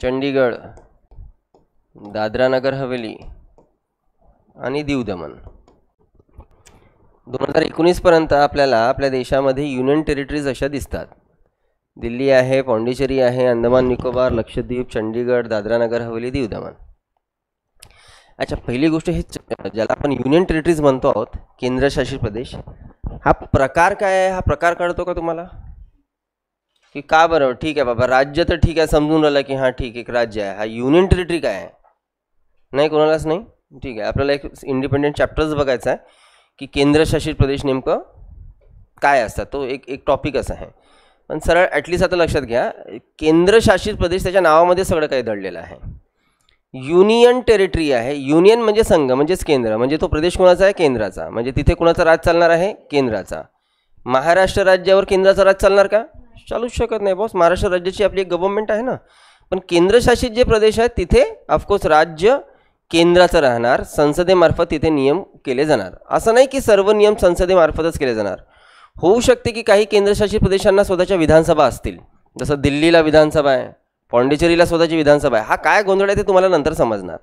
चंडीगड, दादरा नगर हवेली आणि दीव दमण. 2019पर्यंत आपल्याला आपल्या देशामध्ये युनियन टेरिटरीज अशा दिसतात. दिल्ली आहे, पॉंडिचेरी आहे, अंदमान निकोबार, लक्षद्वीप, चंडीगड, दादरा नगर हवेली, दीव दमण. अच्छा, पहिली गोष्ट हे ज्याला आपण युनियन टेरिटरीज म्हणतो आहोत, केंद्रशासित प्रदेश, हा प्रकार काय आहे? हा प्रकार कळतो का तुम्हाला? की का बरं? ठीक आहे बाबा, राज्य तर ठीक आहे, समजून राहिलं की हां ठीक एक राज्य आहे. हा युनियन टेरिटरी काय आहे? नाही, कोणालाच नाही. ठीक आहे, आपल्याला एक इंडिपेंडेंट चॅप्टर्स बघायचा आहे की केंद्रशासित प्रदेश नेमकं काय असतात, तो एक टॉपिक असा आहे. पण सरळ ॲटलिस्ट आता लक्षात घ्या, केंद्रशासित प्रदेश त्याच्या नावामध्ये सगळं काही दडलेलं आहे. युनियन टेरिटरी आहे, युनियन म्हणजे संघ म्हणजेच केंद्र, म्हणजे तो प्रदेश कोणाचा आहे? केंद्राचा. म्हणजे तिथे कोणाचा राज चालणार आहे? केंद्राचा. महाराष्ट्र राज्यावर केंद्राचा राज चालणार का? चालूच शकत नाही बॉस, महाराष्ट्र राज्याची आपली एक गव्हर्नमेंट आहे ना. पण केंद्रशासित जे प्रदेश आहेत तिथे ऑफकोर्स राज्य केंद्राचं राहणार, संसदेमार्फत तिथे नियम केले जाणार. असं नाही की सर्व नियम संसदेमार्फतच केले जाणार. होऊ शकते की काही केंद्रशासित प्रदेशांना स्वतःच्या विधानसभा असतील, जसं दिल्लीला विधानसभा आहे, पॉंडिचेरीला स्वतःची विधानसभा आहे. हा काय गोंधळ आहे ते तुम्हाला नंतर समजणार.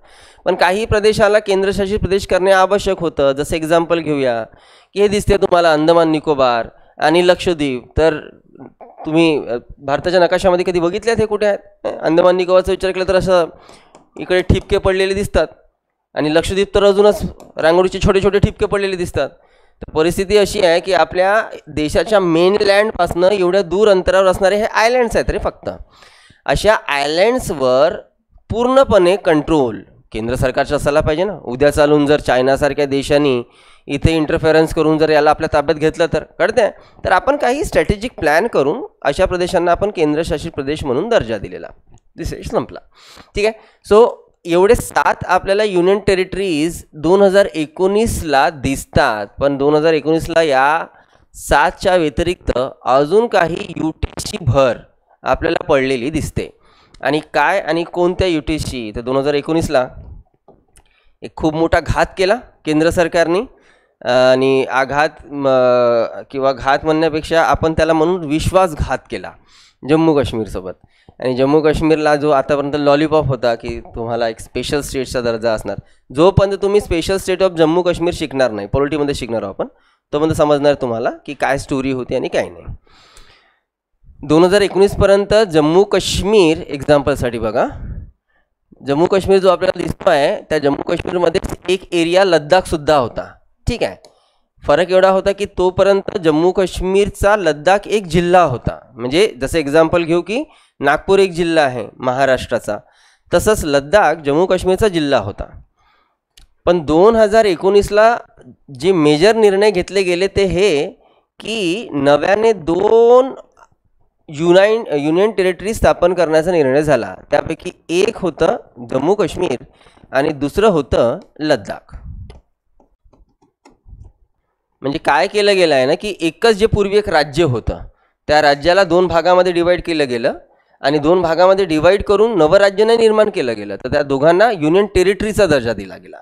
पण काही प्रदेशाला केंद्रशासित प्रदेश करणे आवश्यक होतं. जसं एक्झाम्पल घेऊया की हे दिसते तुम्हाला अंदमान निकोबार आणि लक्षद्वीप. तर तुम्ही भारताच्या नकाशामध्ये कधी बघितले आहेत हे कुठे आहेत? अंदमान निकोबारचा विचार केला तर असं इकडे ठिपके पडलेले दिसतात आणि लक्षद्वीप तर अजूनच रांगोळीचे छोटे छोटे ठिपके पडलेले दिसतात. तर परिस्थिती अशी आहे की आपल्या देशाच्या मेनलँडपासून एवढ्या दूर अंतरावर असणारे हे आयलँड्स आहेत रे फक्त. अशा आयलँड्सवर पूर्णपणे कंट्रोल केंद्र सरकारचा असायला पाहिजे ना. उद्या चालून जर चायनासारख्या देशांनी इथे इंटरफेरन्स करून जर याला आपल्या ताब्यात घेतलं तर कळते. तर आपण काही स्ट्रॅटेजिक प्लॅन करून अशा प्रदेशांना आपण केंद्रशासित प्रदेश म्हणून दर्जा दिलेला. विषय संपला. ठीक आहे. सो एवढे 7 आपल्याला युनियन टेरिटरीज 2019ला दिसतात. पण 2019ला या 7च्या व्यतिरिक्त अजून काही UTची भर आपल्याला पडलेली दिसते. आणि काय आणि कोणत्या UTची? तर 2019ला एक खूप मोठा घात केला केंद्र सरकारने. आणि आघात किंवा घात म्हणण्यापेक्षा आपण त्याला म्हणून विश्वासघात केला जम्मू काश्मीरसोबत. आणि जम्मू काश्मीरला जो आतापर्यंत लॉलीपॉप होता की तुम्हाला एक स्पेशल स्टेटचा दर्जा असणार, जोपर्यंत तुम्ही special state of Jammu Kashmir शिकणार नाही, पॉलिटीमध्ये शिकणार आहोत आपण, तोपर्यंत समजणार तुम्हाला की काय स्टोरी होती आणि काय नाही. 2019पर्यंत जम्मू काश्मीर एक्झाम्पलसाठी बघा, जम्मू काश्मीर जो आपल्याला दिसतो आहे त्या जम्मू काश्मीरमध्ये एक एरिया लद्दाखसुद्धा होता. ठीक आहे. फरक एवढा होता की तोपर्यंत जम्मू काश्मीरचा लद्दाख एक जिल्हा होता. म्हणजे जसं एक्झाम्पल घेऊ की नागपूर एक जिल्हा आहे महाराष्ट्राचा, तसंच लद्दाख जम्मू काश्मीरचा जिल्हा होता. पण 2019ला जे मेजर निर्णय घेतले गेले ते हे की नव्याने 2 युनियन टेरिटरी स्थापन करण्याचा निर्णय झाला. त्यापैकी एक होतं जम्मू काश्मीर आणि दुसरं होतं लद्दाख. म्हणजे काय केलं गेलं आहे ना की एकच जे पूर्वी एक राज्य होतं त्या राज्याला 2 भागामध्ये डिवाईड केलं गेलं आणि 2 भागामध्ये डिवाईड करून नवं राज्य नाही निर्माण केलं गेलं, तर त्या दोघांना युनियन टेरिटरीचा दर्जा दिला गेला.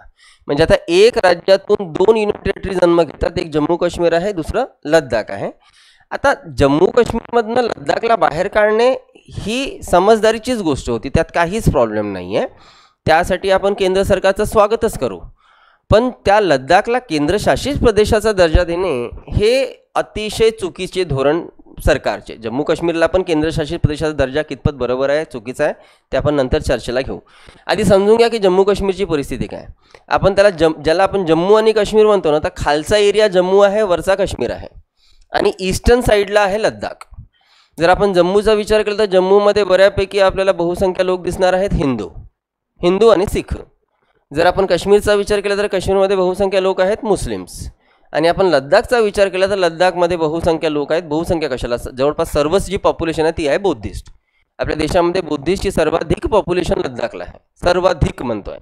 म्हणजे आता एक राज्यातून 2 युनियन टेरिटरी जन्म घेतात, एक जम्मू काश्मीर आहे, दुसरं लद्दाख आहे. आता जम्मू काश्मीरमधनं लद्दाखला बाहेर काढणे ही समजदारीचीच गोष्ट होती, त्यात काहीच प्रॉब्लेम नाही आहे. त्यासाठी आपण केंद्र सरकारचं स्वागतच करू. पण त्या लद्दाखला केंद्रशासित प्रदेशाचा दर्जा देणे हे अतिशय चुकीचे धोरण सरकारचे. जम्मू काश्मीरला पण केंद्रशासित प्रदेशाचा दर्जा कितपत बरोबर आहे चुकीचा आहे ते आपण नंतर चर्चेला घेऊ. आधी समजून घ्या की जम्मू काश्मीरची परिस्थिती काय. आपण त्याला ज्याला आपण जम्मू आणि काश्मीर म्हणतो ना, तर खालचा एरिया जम्मू आहे, वरचा काश्मीर आहे आणि ईस्टर्न साईडला आहे लद्दाख. जर आपण जम्मूचा विचार केला तर जम्मूमध्ये बऱ्यापैकी आपल्याला बहुसंख्य लोक दिसणार आहेत, हिंदू आणि सिख. जर आपण काश्मीरचा विचार केला तर काश्मीरमध्ये बहुसंख्य लोक आहेत मुस्लिम्स. आणि आपण लद्दाखचा विचार केला तर लद्दाखमध्ये बहुसंख्य लोक आहेत. बहुसंख्य कशाला, जवळपास सर्वच जी पॉप्युलेशन आहे ती आहे बुद्धिस्ट. आपल्या देशामध्ये बुद्धिस्टची सर्वाधिक पॉप्युलेशन लद्दाखला आहे, सर्वाधिक म्हणतोय.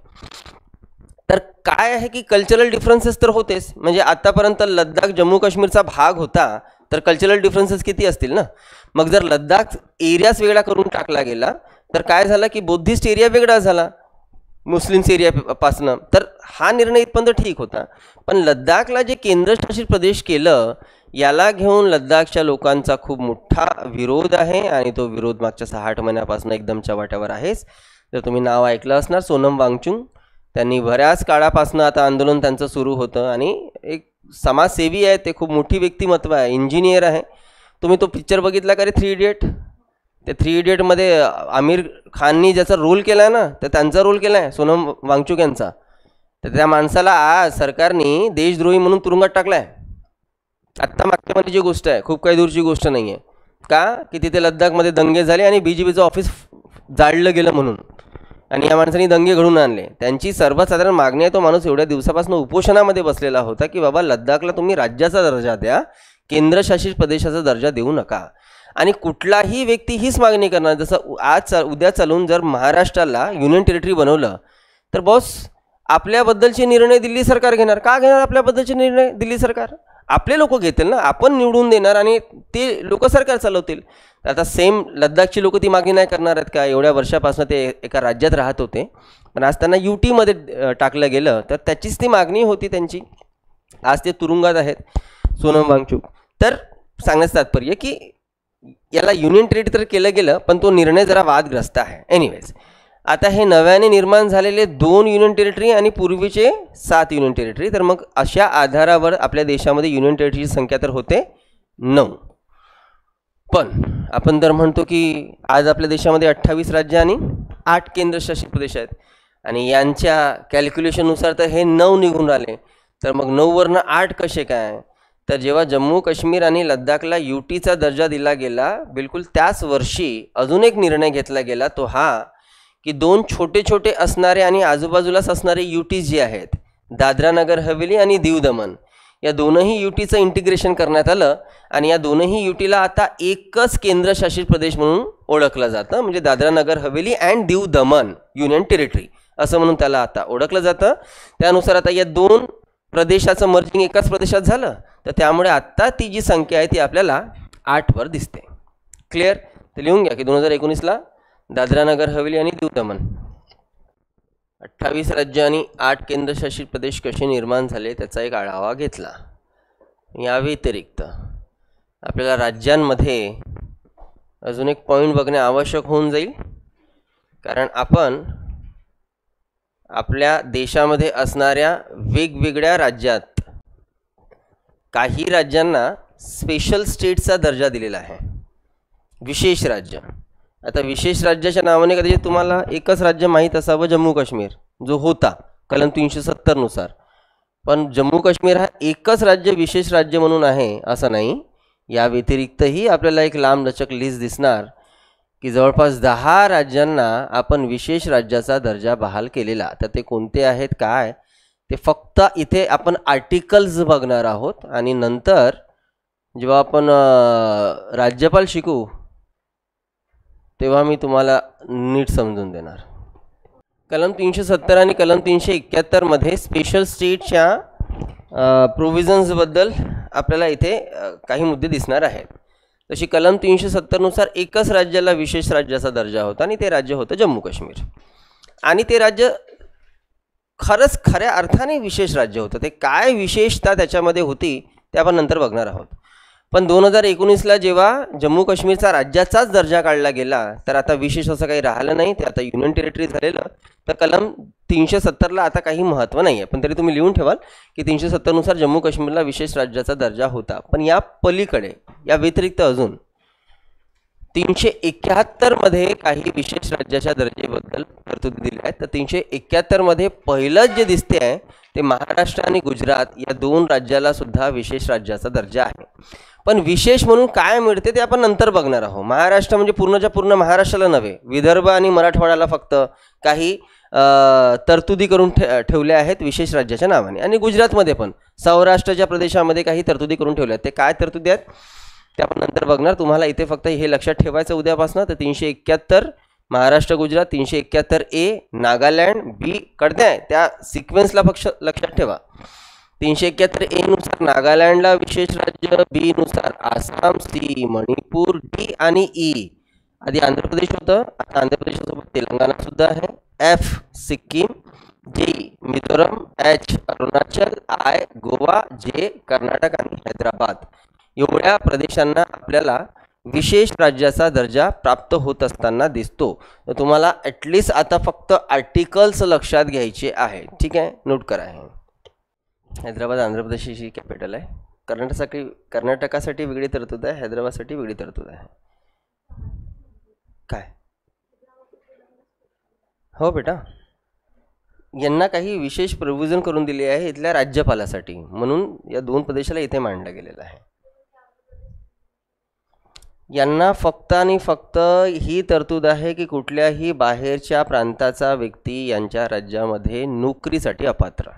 तर काय आहे की कल्चरल डिफरन्सेस तर होतेच. म्हणजे आतापर्यंत लद्दाख जम्मू काश्मीरचा भाग होता तर कल्चरल डिफरन्सेस किती असतील ना. मग जर लद्दाख एरियाच वेगळा करून टाकला गेला तर काय झालं की बुद्धिस्ट एरिया वेगळा झाला मुस्लिम्स एरियापासनं. तर हा निर्णय इथपर्यंत ठीक होता. पण लद्दाखला जे केंद्रशासित प्रदेश केलं याला घेऊन लद्दाखच्या लोकांचा खूप मोठा विरोध आहे आणि तो विरोध मागच्या 6-8 महिन्यापासून एकदम चव्हाट्यावर आहेच. जर तुम्ही नाव ऐकलं असणार सोनम वांगचुक, त्यांनी बऱ्याच काळापासून आता आंदोलन त्यांचं सुरू होतं आणि एक समाजसेवी आहे, ते खूप मोठी व्यक्तिमत्व आहे, इंजिनियर आहे. तुम्ही तो पिक्चर बघितला का रे 3 इडियट? ते 3 इडियटमध्ये आमिर खाननी ज्याचा रोल केला आहे ना, तर त्यांचा रोल केला आहे सोनम वांगचुक यांचा. तर त्या माणसाला आज सरकारने देशद्रोही म्हणून तुरुंगात टाकला आहे. आत्ता मागच्या महिन्याची गोष्ट आहे, खूप काही दूरची गोष्ट नाही आहे. का की तिथे लद्दाखमध्ये दंगे झाले आणि BJPचं ऑफिस जाळलं गेलं म्हणून, आणि या माणसांनी दंगे घडून आणले. त्यांची सर्वसाधारण मागणी आहे, तो माणूस एवढ्या दिवसापासून उपोषणामध्ये बसलेला होता की बाबा लद्दाखला तुम्ही राज्याचा दर्जा द्या, केंद्रशासित प्रदेशाचा दर्जा देऊ नका. आणि कुठलाही व्यक्ती हीच मागणी करणार. जसं उद्या चालून जर महाराष्ट्राला युनियन टेरिटरी बनवलं तर बॉस आपल्याबद्दलचे निर्णय दिल्ली सरकार घेणार. का घेणार आपल्याबद्दलचे निर्णय दिल्ली सरकार? आपले लोक घेतील ना, आपण निवडून देणार आणि ते लोक सरकार चालवतील. आता सेम लद्दाखची लोक ती मागणी नाही करणार आहेत का? एवढ्या वर्षापासून ते एका राज्यात राहत होते, पण आज त्यांना UTमध्ये टाकलं गेलं तर त्याचीच ती मागणी होती त्यांची. आज ते तुरुंगात आहेत सोनम वांगचुक. तर सांगण्याचं तात्पर्य की याला युनियन टेरिटरी तर केलं गेलं पण तो निर्णय जरा वादग्रस्त आहे. एनिवेज, आता हे नव्याने निर्माण झालेले 2 युनियन टेरिटरी आणि पूर्वीचे 7 युनियन टेरिटरी, तर मग अशा आधारावर आपल्या देशामध्ये युनियन टेरिटरीची संख्या तर होते 9. पण आपण तर म्हणतो की आज आपल्या देशामध्ये 28 राज्य आणि 8 केंद्रशासित प्रदेश आहेत आणि यांच्या कॅल्क्युलेशननुसार तर हे 9 निघून राहिले. तर मग 9 वरनं 8 कसे काय? तर जेव्हा जम्मू काश्मीर आणि लद्दाखला UTचा दर्जा दिला गेला, बिलकुल त्याच वर्षी अजून एक निर्णय घेतला गेला, तो हा की 2 छोटे छोटे असणारे आणि आजूबाजूलाच असणारे UT जे आहेत, दादरा नगर हवेली आणि दीव दमन, या दोनही UTचं इंटिग्रेशन करण्यात आलं आणि या दोनही UTला आता एकच केंद्रशासित प्रदेश म्हणून ओळखलं जातं. म्हणजे Dadra Nagar Haveli and Diu Daman union territory असं म्हणून त्याला आता ओळखलं जातं. त्यानुसार आता या 2 प्रदेशाचं मर्जिंग एकाच प्रदेशात झालं, तर त्यामुळे आत्ता ती जी संख्या आहे ती आपल्याला 8 वर दिसते. क्लिअर? तर लिहून घ्या की 2019ला दादरा नगर हवेली आणि दीव दमन 28 राज्य आणि 8 केंद्रशासित प्रदेश कसे निर्माण झाले त्याचा एक आढावा घेतला. या व्यतिरिक्त आपल्याला राज्यांमध्ये अजून एक पॉईंट बघणे आवश्यक होऊन जाईल, कारण आपण आपल्या देशामध्ये असणाऱ्या वेगवेगळ्या राज्यात काही राज्यांना स्पेशल स्टेटचा दर्जा दिलेला आहे, विशेष राज्य. आता विशेष राज्याच्या नावाने कदाचित तुम्हाला एकच राज्य माहीत असावं, जम्मू काश्मीर, जो होता कलम 370 नुसार. पण जम्मू काश्मीर हा एकच राज्य विशेष राज्य म्हणून आहे असं नाही. या व्यतिरिक्तही आपल्याला एक लांबलचक लिस्ट दिसणार की जवळपास 10 राज्यांना आपण विशेष राज्याचा दर्जा बहाल केलेला. तर ते कोणते आहेत काय ते फक्त इथे आपण आर्टिकल्स बघणार आहोत आणि नंतर जेव्हा आपण राज्यपाल शिकू तेव्हा मी तुम्हाला नीट समजून देणार. कलम 370 आणि कलम 371 मध्ये स्पेशल स्टेटच्या प्रोव्हिजन्सबद्दल आपल्याला इथे काही मुद्दे दिसणार आहेत. तशी कलम 370 नुसार एकच राज्याला विशेष राज्याचा दर्जा होता आणि ते राज्य होतं जम्मू काश्मीर. आणि ते राज्य खरंच खऱ्या अर्थाने विशेष राज्य होतं. ते काय विशेषता त्याच्यामध्ये होती ते आपण नंतर बघणार आहोत. पण 2019ला जेव्हा जम्मू काश्मीरचा राज्याचाच दर्जा काढला गेला तर आता विशेष असं काही राहिलं नाही, ते आता युनियन टेरिटरी झालेलं. तर कलम 370ला आता काही महत्त्व नाही आहे. पण तरी तुम्ही लिहून ठेवाल की 370 नुसार जम्मू काश्मीरला विशेष राज्याचा दर्जा होता. पण या पलीकडे या व्यतिरिक्त अजून 371 मध्ये काही विशेष राज्याच्या दर्जेबद्दल तरतुदी दिल्या आहेत. तर 371 मध्ये पहिलं जे दिसते आहे ते महाराष्ट्र आणि गुजरात या 2 राज्याला सुद्धा विशेष राज्याचा दर्जा आहे. पण विशेष म्हणून काय मिळते ते आपण नंतर बघणार आहोत. महाराष्ट्र म्हणजे पूर्णच्या पूर्ण महाराष्ट्राला नव्हे, विदर्भ आणि मराठवाड्याला फक्त काही तरतुदी करून ठेवल्या आहेत विशेष राज्याच्या नावाने. आणि गुजरातमध्ये पण सौराष्ट्राच्या प्रदेशामध्ये काही तरतुदी करून ठेवल्या आहेत. ते काय तरतुदी आहेत ते आपण नंतर बघणार. तुम्हाला इथे फक्त हे लक्षात ठेवायचं उद्यापासून. तर 371 महाराष्ट्र गुजरात, 371A नागालँड, बी कडते आहे त्या सिक्वेन्सला फक्त लक्षात ठेवा. 371A नुसार नागालँडला विशेष राज्य, बी नुसार आसाम, सी मणिपूर, डी आणि ई आधी आंध्र प्रदेश होतं. आता आंध्र प्रदेशासोबत तेलंगणा सुद्धा आहे. F Sikkim, G Mizoram, H Arunachal, I Goa, J Karnataka आणि हैदराबाद एवढ्या प्रदेशांना आपल्याला विशेष राज्याचा दर्जा प्राप्त होत असताना दिसतो. तर तुम्हाला ॲटलिस्ट आता फक्त आर्टिकल्स लक्षात घ्यायचे आहे. ठीक आहे, नोट करा. आहे हैदराबाद आंध्र प्रदेशची कॅपिटल आहे. कर्नाटकासाठी वेगळी तरतूद आहे, हैदराबादसाठी वेगळी तरतूद आहे. काय हो बेटा, यांना काही विशेष प्रोव्हिजन करून दिले आहे इथल्या राज्यपालासाठी, म्हणून या 2 प्रदेशाला इथे मांडलं गेलेलं आहे. यांना फक्त आणि फक्त ही तरतूद आहे की कुठल्याही बाहेरच्या प्रांताचा व्यक्ती यांच्या राज्यामध्ये नोकरीसाठी अपात्र.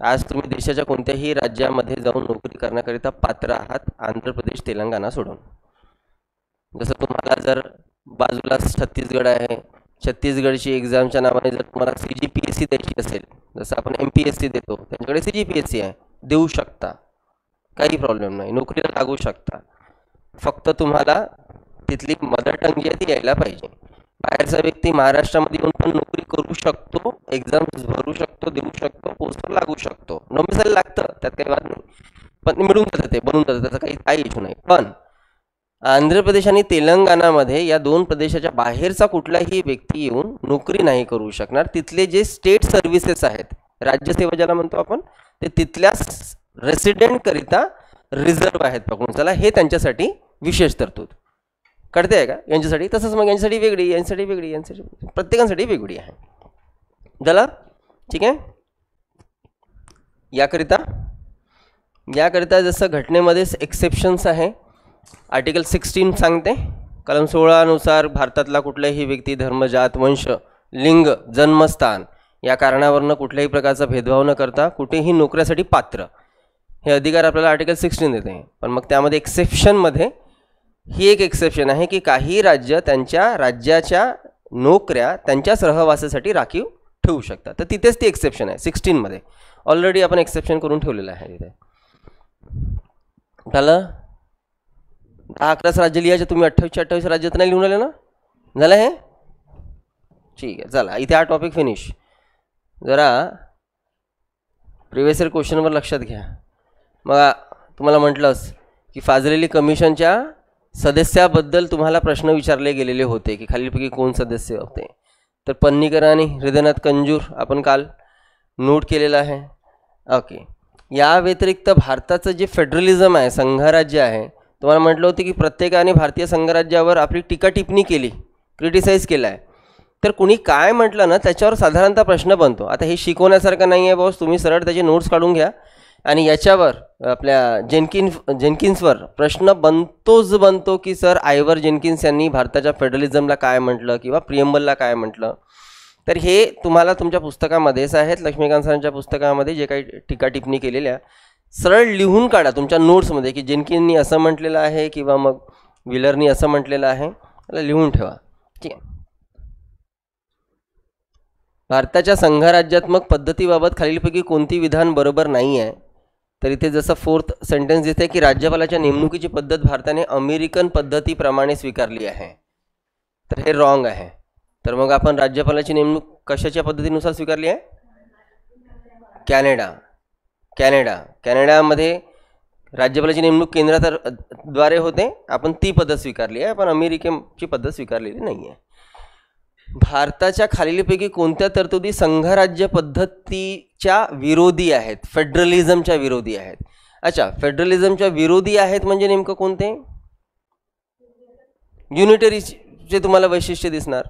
आज तुम्ही देशाच्या कोणत्याही राज्यामध्ये जाऊन नोकरी करण्याकरिता पात्र आहात, आंध्र प्रदेश तेलंगणा सोडून. जसं तुम्हाला जर बाजूला छत्तीसगड आहे, छत्तीसगडची एक्झामच्या नावाने जर तुम्हाला CGPSC द्यायची असेल, जसं आपण MPSC देतो त्यांच्याकडे CGPSC आहे, देऊ शकता, काही प्रॉब्लेम नाही, नोकरीला लागू शकता. फक्त तुम्हाला तिथली मदर टंग जी आहे ती यायला पाहिजे. बाहेरचा व्यक्ती महाराष्ट्रामध्ये येऊन पण नोकरी करू शकतो, एक्झाम्स भरू शकतो, देऊ शकतो, पोस्टवर लागू शकतो. नोमिसायला लागतं, त्यात काही वाद नाही, पण मिळून जातं, ते बनून जातं, त्याचा काही इश्यू नाही. पण आंध्र प्रदेश आणि तेलंगणामध्ये या 2 प्रदेशाच्या बाहेरचा कुठलाही व्यक्ती येऊन नोकरी नाही करू शकणार. तिथले जे स्टेट सर्व्हिसेस आहेत, राज्यसेवा ज्याला म्हणतो आपण, ते तिथल्या रेसिडेंटकरिता रिझर्व आहेत पकडून चला. हे त्यांच्यासाठी विशेष तरतूद कळते आहे का यांच्यासाठी. तसंच मग यांच्यासाठी वेगळी, यांच्यासाठी वेगळी, यांच्यासाठी प्रत्येकासाठी वेगळी आहे. झालं, ठीक आहे. याकरिता जसं घटनेमध्येच एक्सेप्शन्स आहे. आर्टिकल 16 सांगते, कलम 16 नुसार भारतातला कुठलाही व्यक्ती धर्म, जात, वंश, लिंग, जन्मस्थान या कारणावरनं कुठल्याही प्रकारचा भेदभाव न करता कुठेही नोकऱ्यासाठी पात्र, हे अधिकार आपल्याला आर्टिकल 16 देते. पण मग त्यामध्ये एक्सेप्शनमध्ये ही एक एक्सेप्शन आहे की काही राज्य त्यांच्या राज्याच्या नोकऱ्या त्यांच्या सहवासासाठी राखीव ठेवू शकतात. तर तिथेच ती एक्सेप्शन आहे 16 मध्ये. ऑलरेडी आपण एक्सेप्शन करून ठेवलेलं आहे तिथे. झालं, 10-11 राज्य लिहायचे तुम्ही, 28 राज्य तर नाही लिहून आले ना. झालं हे, ठीक आहे. चला, इथे हा टॉपिक फिनिश. जरा प्रिव्हियस इयर क्वेश्चनवर लक्षात घ्या. मग तुम्हाला म्हटलंच की फाझल कमिशनच्या सदस्याबद्दल तुम्हाला प्रश्न विचारले गेलेले होते की खालीलपैकी कोण सदस्य होते. तर पन्नीकर आणि हृदयनाथ कंजूर आपण काल नोट केलेलं आहे. ओके. या व्यतिरिक्त भारताचं जे फेडरलिझम आहे, संघराज्य आहे, तुम्हाला म्हटलं होतं की प्रत्येकाने भारतीय संघराज्यावर आपली टीका टिप्पणी केली, क्रिटिसाइज केला आहे. तर कुणी काय म्हटलं ना त्याच्यावर साधारणतः प्रश्न बनतो. आता हे शिकवण्यासारखं नाही आहे बॉस, तुम्ही सरळ त्याचे नोट्स काढून घ्या आणि याच्यावर आपल्या जेनकिन्सवर प्रश्न बनतो की सर आयव्हर जेनकिन्स यांनी भारताच्या फेडरलिझमला काय म्हटलं किंवा प्रिएम्बलला काय म्हटलं. तर हे तुम्हाला तुमच्या पुस्तकामध्येच आहेत, लक्ष्मीकांत सरांच्या पुस्तकामध्ये जे काही टीका टिप्पणी केलेल्या सरळ लिहून काढा तुमच्या नोट्समध्ये की जेनकिननी असं म्हटलेलं आहे किंवा मग व्हीलरनी असं म्हटलेलं आहे, त्याला लिहून ठेवा. ठीक आहे. भारताच्या संघराज्यात्मक पद्धतीबाबत खालीलपैकी कोणती विधान बरोबर नाही आहे. तर इथे जसं 4th सेंटेन्स दिसते की राज्यपालाच्या नेमणुकीची पद्धत भारताने अमेरिकन पद्धतीप्रमाणे स्वीकारली आहे. तर हे रॉंग आहे. तर मग आपण राज्यपालाची नेमणूक कशाच्या पद्धतीनुसार स्वीकारली आहे? कॅनडामध्ये राज्यपालाची नेमणूक केंद्राद्वारे होते, आपण ती पद्धत स्वीकारली आहे, पण अमेरिकेची पद्धत स्वीकारलेली नाही आहे. भारताच्या खालीलपैकी कोणत्या तरतुदी संघराज्य पद्धतीच्या विरोधी आहेत, फेडरलिझमच्या विरोधी आहेत? अच्छा, फेडरलिझमच्या विरोधी आहेत म्हणजे नेमकं कोणते? युनिटरीचे तुम्हाला वैशिष्ट्य दिसणार.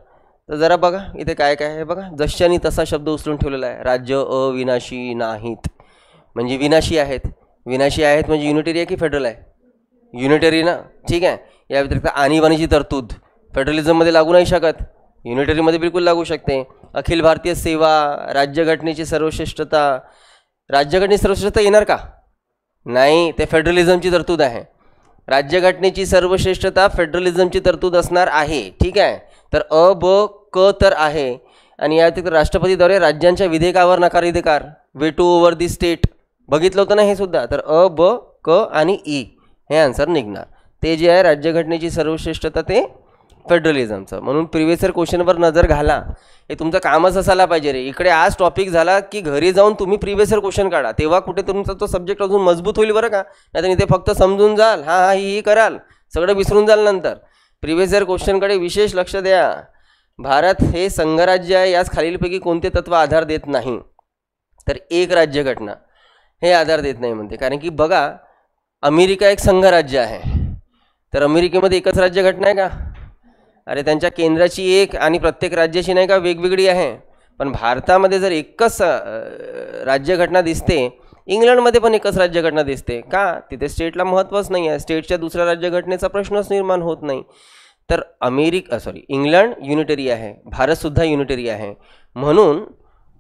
तर जरा बघा इथे काय काय आहे बघा. जशानी तसा शब्द उचलून ठेवलेला आहे. राज्य अविनाशी नाहीत म्हणजे विनाशी आहेत. विनाशी आहेत म्हणजे युनिटरी आहे की फेडरल आहे? युनिटरी ना. ठीक आहे. या व्यतिरिक्त आणीबाणीची तरतूद फेडरलिझममध्ये लागू नाही शकत, युनिटरीमध्ये बिलकुल लागू शकते. अखिल भारतीय सेवा, राज्यघटनेची सर्वश्रेष्ठता. राज्यघटनेची सर्वश्रेष्ठता येणार का? नाही, ते फेडरलिझमची तरतूद आहे. राज्यघटनेची सर्वश्रेष्ठता फेडरलिझमची तरतूद असणार आहे. ठीक आहे. तर अ ब क तर आहे. आणि या व्यतिरिक्त राष्ट्रपतीद्वारे राज्यांच्या विधेयकावर नकाराधिकार, वेटो ओव्हर दी स्टेट, बघितलं होतं ना हे सुद्धा. तर अ ब क आणि ई हे आन्सर निघणार. ते जे आहे राज्यघटनेची सर्वश्रेष्ठता ते फेडरलिझमचं. म्हणून प्रिव्हियस इयर क्वेश्चनवर नजर घाला, हे तुमचं कामच असायला पाहिजे रे. इकडे आज टॉपिक झाला की घरी जाऊन तुम्ही प्रिव्हियस इयर क्वेश्चन काढा, तेव्हा कुठे तुमचा तो सब्जेक्ट अजून मजबूत होईल बरं का. नाहीतर इथे फक्त समजून जाल, हां हां ही कराल, सगळं विसरून जाल नंतर. प्रिव्हियस इयर क्वेश्चनकडे विशेष लक्ष द्या. भारत हे संघराज्य आहे, यास खालीलपैकी कोणते तत्व आधार देत नाही? तर एक राज्यघटना हे आधार देत नाही म्हणते. कारण की बघा, अमेरिका एक संघराज्य आहे, तर अमेरिकेमध्ये एकच राज्यघटना आहे का? अरे त्यांच्या केंद्राची एक आणि प्रत्येक राज्याची नाही का वेगवेगळी आहे. पण भारतामध्ये जर एकच राज्यघटना दिसते, इंग्लंडमध्ये पण एकच राज्यघटना दिसते का? तिथे स्टेटला महत्त्वच नाही आहे, स्टेटच्या दुसऱ्या राज्यघटनेचा प्रश्नच निर्माण होत नाही. तर इंग्लंड युनिटरी आहे, भारतसुद्धा युनिटरी आहे. म्हणून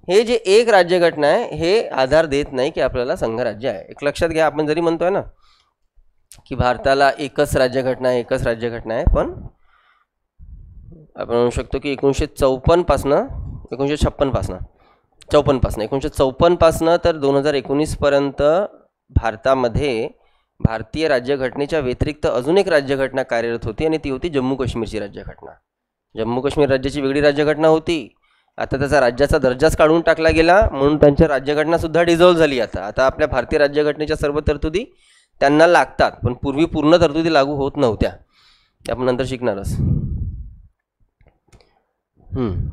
हे जे एक राज्यघटना आहे हे आधार देत नाही की आपल्याला संघराज्य आहे. एक लक्षात घ्या, आपण जरी म्हणतोय ना की भारताला एकच राज्यघटना आहे, पण आपण म्हणू शकतो की 1954 पासनं 1954 तर 2019 पर्यंत भारतामध्ये भारतीय राज्यघटनेच्या व्यतिरिक्त अजून एक राज्यघटना कार्यरत होती आणि ती होती जम्मू काश्मीरची राज्यघटना. जम्मू काश्मीर राज्याची वेगळी राज्यघटना होती. आता त्याचा राज्याचा दर्जाच काढून टाकला गेला, म्हणून त्यांच्या राज्यघटनासुद्धा डिझॉल्व्ह झाली. आता आपल्या भारतीय राज्यघटनेच्या सर्व तरतुदी त्यांना लागतात, पण पूर्वी पूर्ण तरतुदी लागू होत नव्हत्या. आपण नंतर शिकणारच.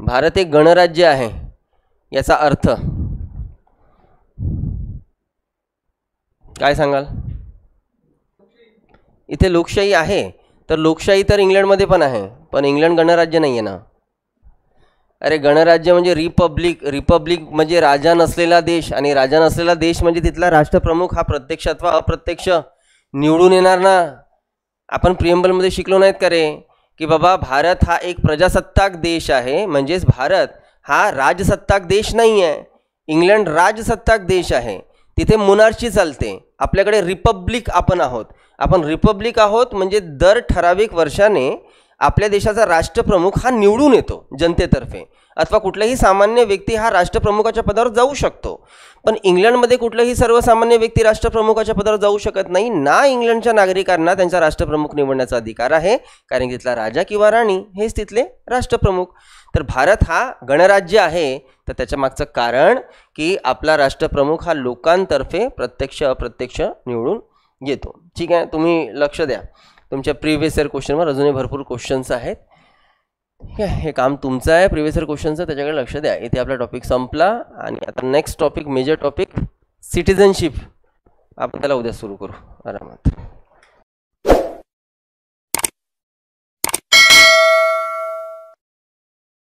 भारत एक गणराज्य आहे याचा अर्थ काय सांगाल? इथे लोकशाही आहे, तर लोकशाही तर इंग्लंडमध्ये पण आहे, पण इंग्लंड गणराज्य नाही आहे ना. अरे गणराज्य म्हणजे रिपब्लिक म्हणजे राजा नसलेला देश, आणि राजा नसलेला देश म्हणजे तिथला राष्ट्रप्रमुख हा प्रत्यक्ष अथवा अप्रत्यक्ष निवडून येणार ना. आपण प्रिएम्बलमध्ये शिकलो नाहीत का रे की बाबा भारत हा एक प्रजासत्ताक देश आहे, म्हणजेच भारत हा राजसत्ताक देश नाही आहे. इंग्लंड राजसत्ताक देश आहे, तिथे मोनार्ची चालते. आपल्याकडे रिपब्लिक आपण रिपब्लिक आहोत म्हणजे दर ठराविक वर्षाने आपल्या देशाचा राष्ट्रप्रमुख हा निवडून येतो जनतेतर्फे, अथवा कुठलाही सामान्य व्यक्ती हा राष्ट्रप्रमुखाच्या पदावर जाऊ शकतो. पण इंग्लंडमध्ये कुठलाही सर्वसामान्य व्यक्ती राष्ट्रप्रमुखाच्या पदावर जाऊ शकत नाही ना. इंग्लंडच्या नागरिकांना त्यांचा राष्ट्रप्रमुख निवडण्याचा अधिकार आहे, कारण तिथला राजा किंवा राणी हेच तिथले राष्ट्रप्रमुख. तर भारत हा गणराज्य आहे, तर त्याच्या मागचं कारण की आपला राष्ट्रप्रमुख हा लोकांतर्फे प्रत्यक्ष अप्रत्यक्ष निवडून येतो. ठीक आहे, तुम्ही लक्ष द्या. तुमच्या प्रिव्हियस इयर क्वेश्चनवर अजूनही भरपूर क्वेश्चन्स आहेत. हे काम तुमचं आहे प्रिव्हियस इयर क्वेश्चनचं, त्याच्याकडे लक्ष द्या. इथे आपला टॉपिक संपला आणि आता next topic, major topic citizenship, आपण त्याला उद्या सुरू करू आरामात.